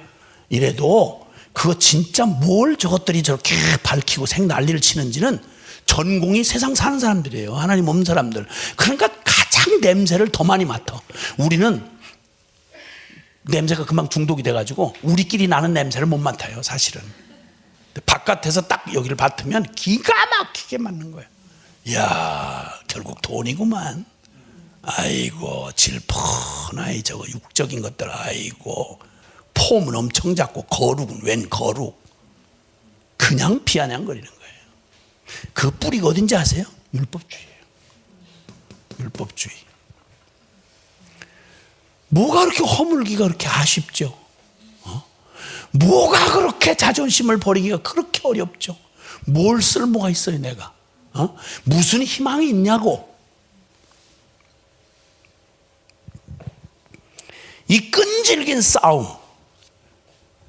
이래도 그거 진짜 뭘 저것들이 저렇게 밝히고 생 난리를 치는지는 전공이 세상 사는 사람들이에요. 하나님 없는 사람들. 그러니까 가장 냄새를 더 많이 맡아. 우리는 냄새가 금방 중독이 돼가지고 우리끼리 나는 냄새를 못 맡아요 사실은. 바깥에서 딱 여기를 맡으면 기가 막히게 맡는 거예요. 이야 결국 돈이구만. 아이고 질펀하이 저거 육적인 것들. 아이고 폼은 엄청 작고 거룩은 웬 거룩. 그냥 비아냥거리는 거예요. 그 뿌리가 어딘지 아세요? 율법주의예요. 율법주의. 뭐가 그렇게 허물기가 그렇게 아쉽죠? 뭐가 그렇게 자존심을 버리기가 그렇게 어렵죠? 뭘 쓸모가 있어요 내가? 무슨 희망이 있냐고? 이 끈질긴 싸움.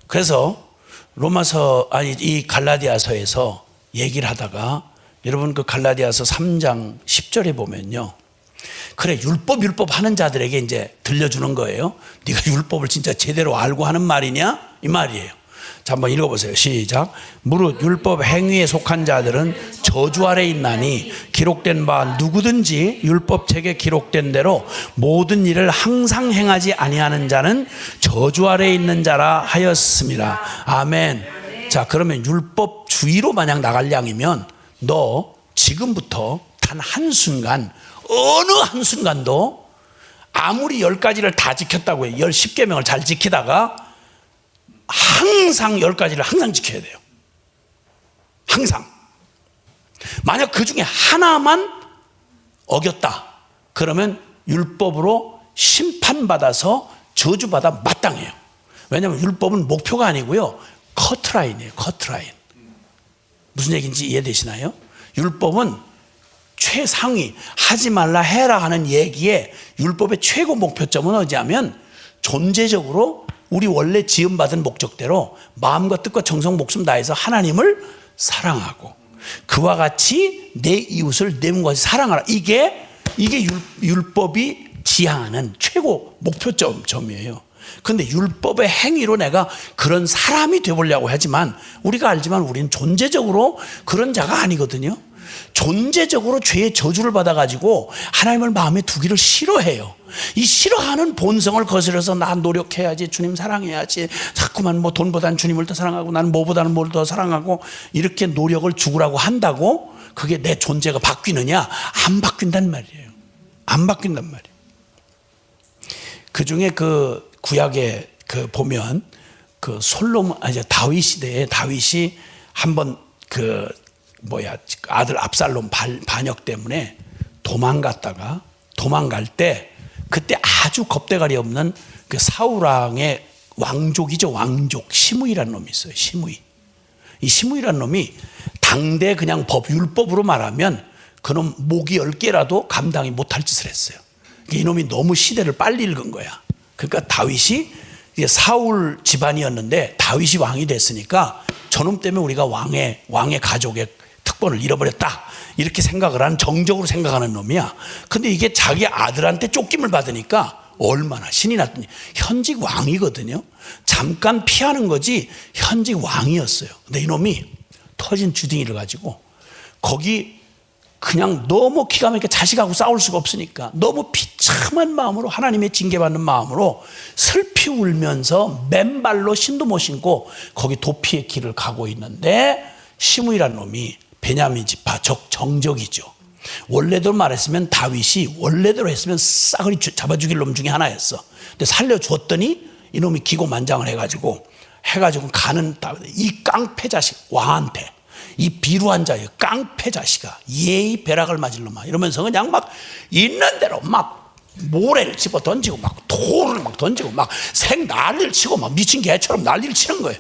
그래서 이 갈라디아서에서 얘기를 하다가 여러분 그 갈라디아서 3장 10절에 보면요. 그래, 율법 하는 자들에게 이제 들려주는 거예요. 네가 율법을 진짜 제대로 알고 하는 말이냐? 이 말이에요. 자, 한번 읽어보세요. 시작. 무릇 율법 행위에 속한 자들은 저주 아래 있나니 기록된 바 누구든지 율법책에 기록된 대로 모든 일을 항상 행하지 아니하는 자는 저주 아래 있는 자라 하였습니다. 아멘. 자, 그러면 율법주의로 만약 나갈 양이면 너 지금부터 단 한순간, 어느 한순간도 아무리 10가지를 다 지켰다고 해요. 10계명을 잘 지키다가 항상 10가지를 항상 지켜야 돼요. 항상. 만약 그 중에 하나만 어겼다, 그러면 율법으로 심판받아서 저주받아 마땅해요. 왜냐하면 율법은 목표가 아니고요, 커트라인이에요. 커트라인. 무슨 얘기인지 이해되시나요? 율법은 최상위, 하지 말라 해라 하는 얘기에 율법의 최고 목표점은 어디냐면 존재적으로 우리 원래 지음받은 목적대로 마음과 뜻과 정성 목숨 다해서 하나님을 사랑하고 그와 같이 내 이웃을 내 몸과 같이 사랑하라. 이게 율법이 지향하는 최고 목표점이에요. 그런데 율법의 행위로 내가 그런 사람이 되보려고 하지만 우리가 알지만 우리는 존재적으로 그런 자가 아니거든요. 존재적으로 죄의 저주를 받아가지고 하나님을 마음에 두기를 싫어해요. 이 싫어하는 본성을 거스려서 나 노력해야지, 주님 사랑해야지, 자꾸만 뭐 돈보다는 주님을 더 사랑하고 나는 뭐보다는 뭘 더 사랑하고 이렇게 노력을 죽으라고 한다고 그게 내 존재가 바뀌느냐? 안 바뀐단 말이에요. 안 바뀐단 말이에요. 그 중에 그 구약에 그 보면 그 다윗 시대에 다윗이 한번 아들 압살롬 반역 때문에 도망갈 때 그때 아주 겁대가리 없는 그 사울왕의 왕족이죠. 왕족 시므이라는 놈이 있어요. 이 시므이라는 놈이 당대 그냥 율법으로 말하면 그놈 목이 10개라도 감당이 못할 짓을 했어요. 이놈이 너무 시대를 빨리 읽은 거야. 그러니까 다윗이 사울 집안이었는데 다윗이 왕이 됐으니까 저놈 때문에 우리가 왕의 가족의 특권을 잃어버렸다, 이렇게 생각을 하는, 정적으로 생각하는 놈이야. 근데 이게 자기 아들한테 쫓김을 받으니까 얼마나 신이 났더니 현직 왕이거든요. 잠깐 피하는 거지 현직 왕이었어요. 근데 이놈이 터진 주둥이를 가지고 거기 그냥 너무 기가 막히게 자식하고 싸울 수가 없으니까 너무 비참한 마음으로, 하나님의 징계받는 마음으로 슬피 울면서 맨발로 신도 못 신고 거기 도피의 길을 가고 있는데 시므이라는 놈이 베냐민 지파 정적이죠. 원래대로 말했으면 다윗이 원래대로 했으면 싸그리 잡아 죽일 놈 중에 하나였어. 근데 살려주었더니 이놈이 기고만장을 해가지고 가는 이 깡패 자식 왕한테, 이 비루한 자의 깡패 자식아, 예의 배락을 맞을 놈아, 이러면서 그냥 막 있는 대로 막 모래를 집어 던지고 막 돌을 막 던지고 막 난리를 치고 막 미친 개처럼 난리를 치는 거예요.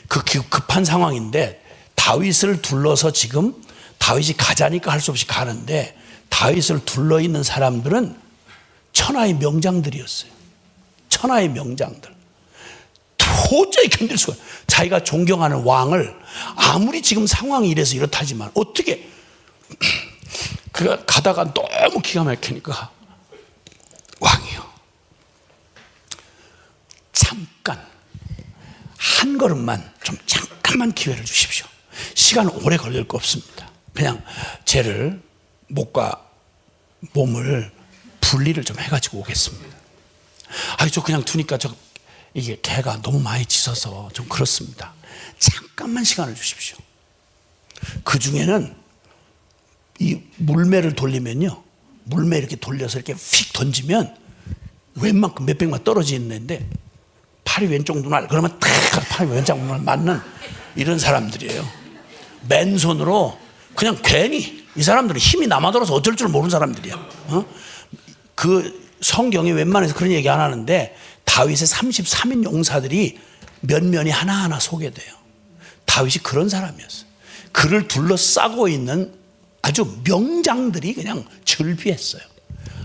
그 급한 상황인데 다윗을 둘러서 지금 다윗이 가자니까 할 수 없이 가는데 다윗을 둘러 있는 사람들은 천하의 명장들이었어요. 천하의 명장들. 도저히 견딜 수가 없어요. 자기가 존경하는 왕을, 아무리 지금 상황이 이래서 이렇다지만 어떻게 그가 가다가 너무 기가 막히니까 왕이요, 잠깐 한 걸음만 좀 잠깐만 기회를 주십시오. 시간 오래 걸릴 거 없습니다. 그냥 쟤를 목과 몸을 분리를 좀 해가지고 오겠습니다. 저 그냥 두니까 이게 개가 너무 많이 짖어서 좀 그렇습니다. 잠깐만 시간을 주십시오. 그 중에는 이 물매를 돌리면요, 물매 이렇게 돌려서 이렇게 휙 던지면 웬만큼 몇백만 떨어지는데 팔이 왼쪽 눈알, 그러면 탁 팔이 왼쪽 눈알 맞는 이런 사람들이에요. 맨손으로 그냥 괜히, 이 사람들은 힘이 남아돌아서 어쩔 줄 모르는 사람들이야. 그 성경에 웬만해서 그런 얘기 안 하는데 다윗의 33인 용사들이 면면이 하나하나 소개돼요. 다윗이 그런 사람이었어요. 그를 둘러싸고 있는 아주 명장들이 그냥 즐비했어요.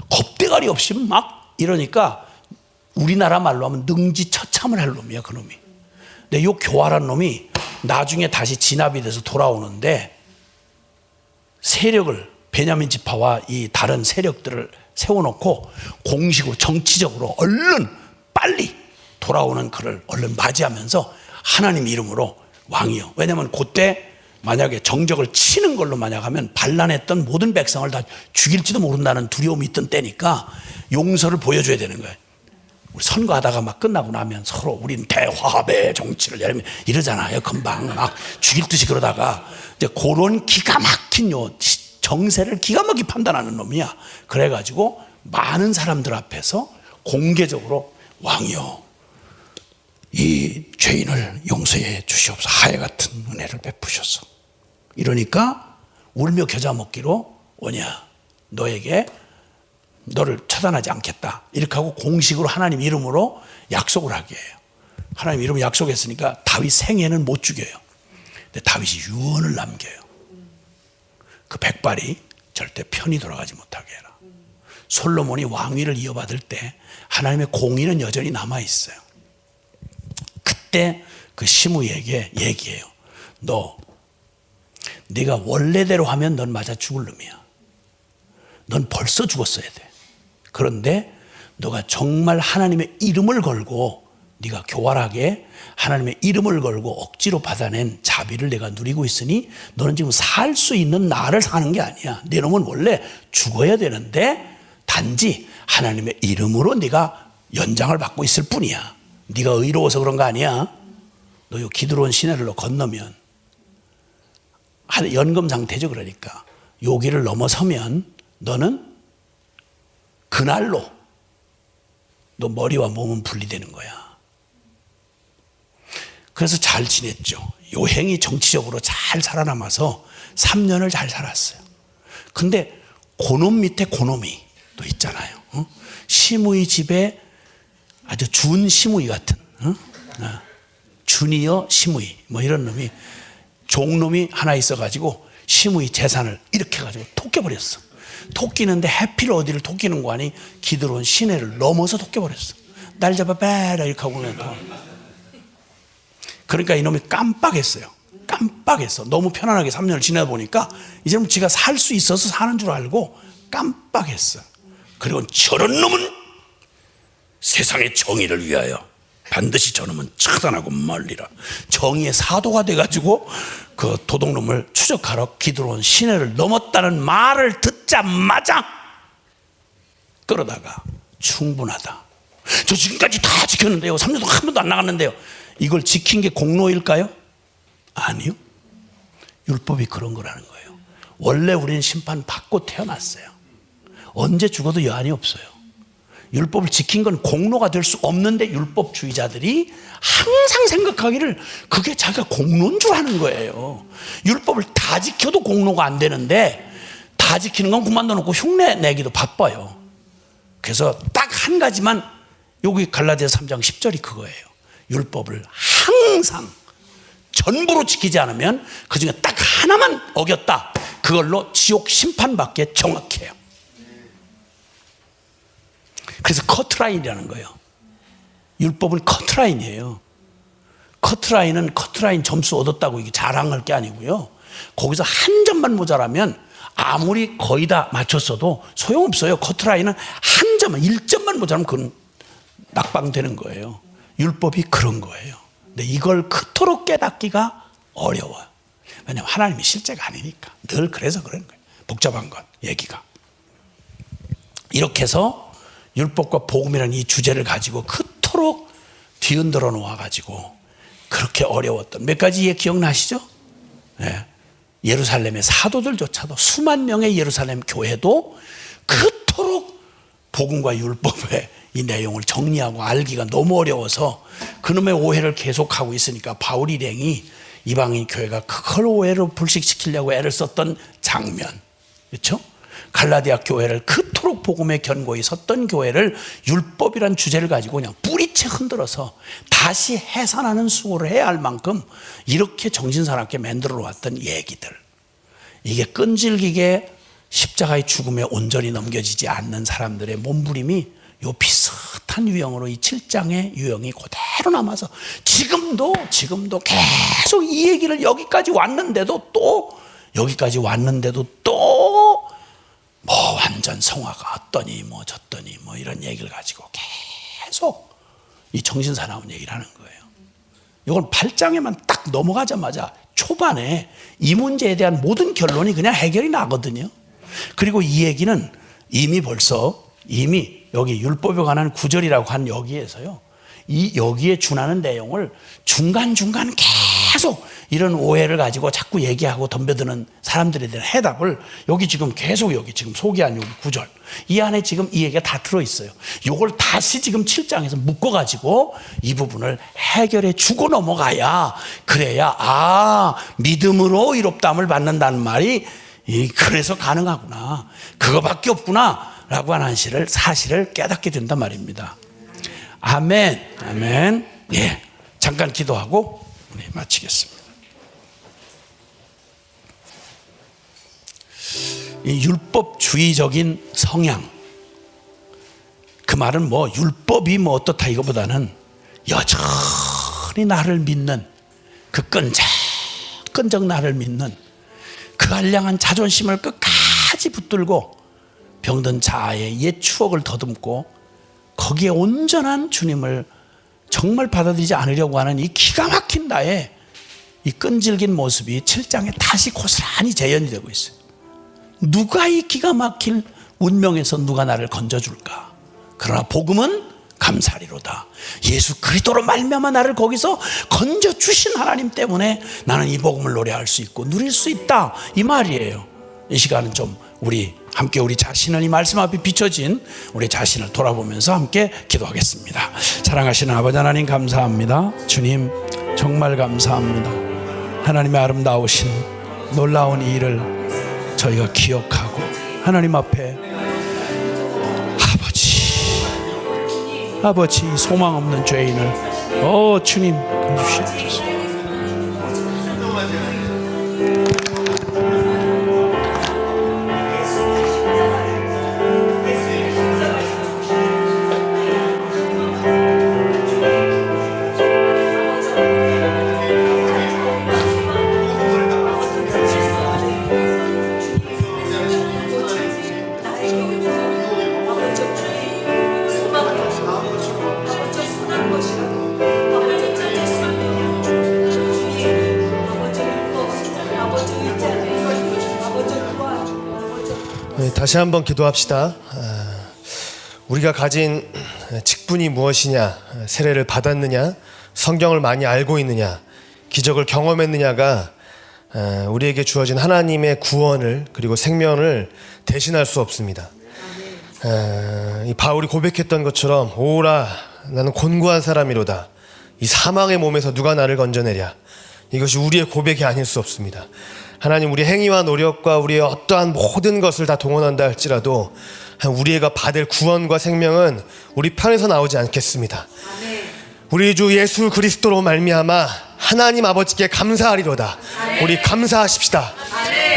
겁대가리 없이 막 이러니까 우리나라 말로 하면 능지처참을 할 놈이야, 그 놈이. 근데 요 교활한 놈이 나중에 다시 진압이 돼서 돌아오는데 세력을, 베냐민 지파와 이 다른 세력들을 세워놓고 공식으로 정치적으로 얼른 빨리 돌아오는 그를 얼른 맞이하면서 하나님 이름으로 왕이요. 왜냐하면 그때 만약에 정적을 치는 걸로 만약 하면 반란했던 모든 백성을 다 죽일지도 모른다는 두려움이 있던 때니까 용서를 보여줘야 되는 거예요. 우리 선거하다가 막 끝나고 나면 서로 우린 대화합의 정치를 이러잖아요. 금방 막 죽일 듯이 그러다가 이제 그런 기가 막힌 요 정세를 기가 막히게 판단하는 놈이야. 그래가지고 많은 사람들 앞에서 공개적으로 왕이요, 이 죄인을 용서해 주시옵소서, 하해 같은 은혜를 베푸셔서. 이러니까 울며 겨자 먹기로 오냐, 너를 처단하지 않겠다, 이렇게 하고 공식으로 하나님 이름으로 약속을 하게 해요. 하나님 이름으로 약속했으니까 다윗 생애는 못 죽여요. 근데 다윗이 유언을 남겨요. 그 백발이 절대 편히 돌아가지 못하게 해라. 솔로몬이 왕위를 이어받을 때 하나님의 공의는 여전히 남아있어요. 그때 그 시므이에게 얘기해요. 네가 원래대로 하면 넌 맞아 죽을 놈이야. 넌 벌써 죽었어야 돼. 그런데 너가 정말 하나님의 이름을 걸고, 네가 교활하게 하나님의 이름을 걸고 억지로 받아낸 자비를 내가 누리고 있으니 너는 지금 살 수 있는 나를 사는 게 아니야. 네 놈은 원래 죽어야 되는데 단지 하나님의 이름으로 네가 연장을 받고 있을 뿐이야. 네가 의로워서 그런 거 아니야. 너 요 기드론 시내를 너 건너면 연금 상태죠. 그러니까 여기를 넘어서면 너는 그날로 너 머리와 몸은 분리되는 거야. 그래서 잘 지냈죠. 요행이 정치적으로 잘 살아남아서 3년을 잘 살았어요. 근데 고놈 밑에 고놈이 또 있잖아요. 시므이 집에 아주 준 시므이 같은, 주니어 시므이 뭐 이런 놈이, 종놈이 하나 있어가지고 시므이 재산을 이렇게 해가지고 토끼버렸어. 토끼는데 해필 어디를 토끼는 거 아니, 기드론 시내를 넘어서 토끼버렸어. 날 잡아봐라 이렇게 하고 그냥. 그러니까 이놈이 깜빡했어요. 깜빡했어. 너무 편안하게 3년을 지내다 보니까 이제는 지가 살 수 있어서 사는 줄 알고 깜빡했어. 그리고 저런 놈은 세상의 정의를 위하여 반드시 저놈은 처단하고 말리라. 정의의 사도가 돼가지고 그 도둑놈을 추적하러 기드론 시내를 넘었다는 말을 듣자마자 끌어다가 충분하다. 저 지금까지 다 지켰는데요. 3년 동안 한 번도 안 나갔는데요. 이걸 지킨 게 공로일까요? 아니요. 율법이 그런 거라는 거예요. 원래 우리는 심판 받고 태어났어요. 언제 죽어도 여한이 없어요. 율법을 지킨 건 공로가 될 수 없는데 율법주의자들이 항상 생각하기를 그게 자기가 공로인 줄 아는 거예요. 율법을 다 지켜도 공로가 안 되는데 다 지키는 건 그만둬 놓고 흉내 내기도 바빠요. 그래서 딱 한 가지만, 여기 갈라디아서 3장 10절이 그거예요. 율법을 항상 전부로 지키지 않으면 그중에 딱 하나만 어겼다, 그걸로 지옥 심판받게 정확해요. 그래서 커트라인이라는 거예요. 율법은 커트라인이에요. 커트라인은 커트라인 점수 얻었다고 이게 자랑할 게 아니고요. 거기서 한 점만 모자라면 아무리 거의 다 맞췄어도 소용없어요. 커트라인은 한 점만, 1점만 모자라면 그건 낙방되는 거예요. 율법이 그런 거예요. 근데 이걸 그토록 깨닫기가 어려워요. 왜냐하면 하나님이 실제가 아니니까. 늘 그래서 그런 거예요. 복잡한 건 얘기가. 이렇게 해서 율법과 복음이라는 이 주제를 가지고 그토록 뒤흔들어 놓아가지고 그렇게 어려웠던 몇 가지 예 기억나시죠? 네. 예루살렘의 사도들조차도 수만 명의 예루살렘 교회도 그토록 복음과 율법의 이 내용을 정리하고 알기가 너무 어려워서 그놈의 오해를 계속하고 있으니까 바울 일행이 이방인 교회가 그걸 오해로 불식시키려고 애를 썼던 장면, 그렇죠? 갈라디아 교회를 그토록 복음에 견고히 섰던 교회를 율법이란 주제를 가지고 그냥 뿌리채 흔들어서 다시 해산하는 수고를 해야 할 만큼 이렇게 정신사납게 만들어 놓았던 얘기들, 이게 끈질기게 십자가의 죽음에 온전히 넘겨지지 않는 사람들의 몸부림이 요 비슷한 유형으로 이 7장의 유형이 그대로 남아서 지금도 계속 이 얘기를 여기까지 왔는데도 또 뭐 완전 성화가 어떠니 뭐 저떠니 뭐 이런 얘기를 가지고 계속 이 정신사나운 얘기를 하는 거예요. 이건 8장에만 딱 넘어가자마자 초반에 이 문제에 대한 모든 결론이 그냥 해결이 나거든요. 그리고 이 얘기는 이미 여기 율법에 관한 구절이라고 한 여기에서요, 여기에 준하는 내용을 중간중간 계속 이런 오해를 가지고 자꾸 얘기하고 덤벼드는 사람들에 대한 해답을 여기 지금 소개한 여기 구절 이 안에 지금 이 얘기가 다 들어있어요. 이걸 다시 지금 7장에서 묶어가지고 이 부분을 해결해 주고 넘어가야, 그래야 믿음으로 의롭다함을 받는다는 말이 그래서 가능하구나, 그거밖에 없구나 라고 하는 사실을 깨닫게 된단 말입니다. 아멘. 예, 잠깐 기도하고 우리 마치겠습니다. 이 율법주의적인 성향, 그 말은 뭐 율법이 뭐 어떻다 이거보다는 여전히 나를 믿는 그 끈적 나를 믿는 그 한량한 자존심을 끝까지 붙들고 병든 자아의 옛 추억을 더듬고 거기에 온전한 주님을 정말 받아들이지 않으려고 하는 이 기가 막힌 나의 이 끈질긴 모습이 7장에 다시 고스란히 재현이 되고 있어요. 누가 이 기가 막힐 운명에서 누가 나를 건져줄까? 그러나 복음은 감사리로다. 예수 그리스도로 말미암아 나를 거기서 건져주신 하나님 때문에 나는 이 복음을 노래할 수 있고 누릴 수 있다, 이 말이에요. 이 시간은 좀 우리 자신을 이 말씀 앞에 비춰진 우리 자신을 돌아보면서 함께 기도하겠습니다. 사랑하시는 아버지 하나님, 감사합니다. 주님 정말 감사합니다. 하나님의 아름다우신 놀라운 이 일을 저희가 기억하고 하나님 앞에 아버지 소망 없는 죄인을 주님 주시옵소서. 다시 한번 기도합시다. 우리가 가진 직분이 무엇이냐, 세례를 받았느냐, 성경을 많이 알고 있느냐, 기적을 경험했느냐가 우리에게 주어진 하나님의 구원을 그리고 생명을 대신할 수 없습니다. 이 바울이 고백했던 것처럼 오라 나는 곤고한 사람이로다. 이 사망의 몸에서 누가 나를 건져내랴. 이것이 우리의 고백이 아닐 수 없습니다. 하나님, 우리 행위와 노력과 우리의 어떠한 모든 것을 다 동원한다 할지라도 우리가 받을 구원과 생명은 우리 편에서 나오지 않겠습니다. 우리 주 예수 그리스도로 말미암아 하나님 아버지께 감사하리로다. 우리 감사하십시다.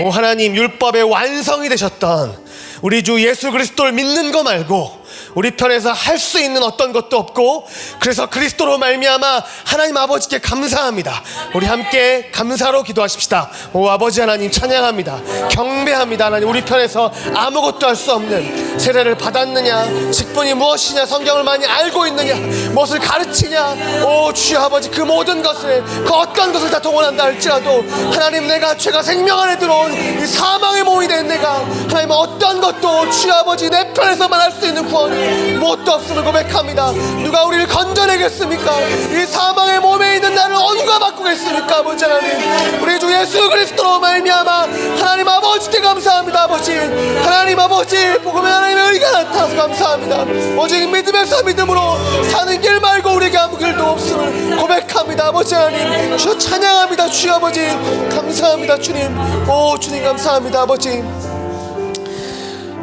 오 하나님, 율법의 완성이 되셨던 우리 주 예수 그리스도를 믿는 거 말고 우리 편에서 할 수 있는 어떤 것도 없고, 그래서 그리스도로 말미암아 하나님 아버지께 감사합니다. 우리 함께 감사로 기도하십시다. 오 아버지 하나님, 찬양합니다. 경배합니다. 하나님, 우리 편에서 아무것도 할 수 없는, 세례를 받았느냐, 직분이 무엇이냐, 성경을 많이 알고 있느냐, 무엇을 가르치냐, 오 주여 아버지, 그 모든 것을, 그 어떤 것을 다 동원한다 할지라도 하나님, 내가 죄가 생명 안에 들어온 이 사망의 몸이 된 내가 하나님 어떤 것도 주여 아버지 내 편에서만 할 수 있는 구원이 무엇도 없음을 고백합니다. 누가 우리를 건져내겠습니까? 이 사망의 몸에 있는 나를 누가 바꾸겠습니까? 아버지 하나님, 우리 주 예수 그리스도로 말미암아 하나님 아버지께 감사합니다. 아버지 하나님, 아버지 복음의 하나님의 의가 나타나서 감사합니다. 오직 믿음에서 믿음으로 사는 길 말고 우리에게 아무 길도 없음을 고백합니다. 아버지 하나님, 주 찬양합니다. 주 아버지 감사합니다. 주님, 오 주님 감사합니다. 아버지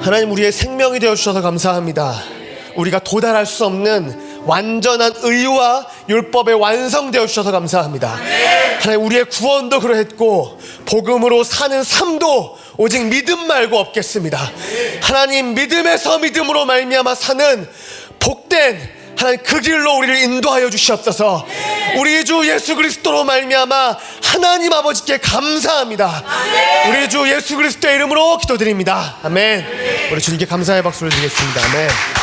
하나님, 우리의 생명이 되어주셔서 감사합니다. 우리가 도달할 수 없는 완전한 의와 율법의 완성되어 주셔서 감사합니다. 하나님, 우리의 구원도 그러했고 복음으로 사는 삶도 오직 믿음 말고 없겠습니다. 하나님, 믿음에서 믿음으로 말미암아 사는 복된 하나님 그 길로 우리를 인도하여 주시옵소서. 우리 주 예수 그리스도로 말미암아 하나님 아버지께 감사합니다. 우리 주 예수 그리스도의 이름으로 기도드립니다. 아멘. 우리 주님께 감사의 박수를 드리겠습니다. 아멘.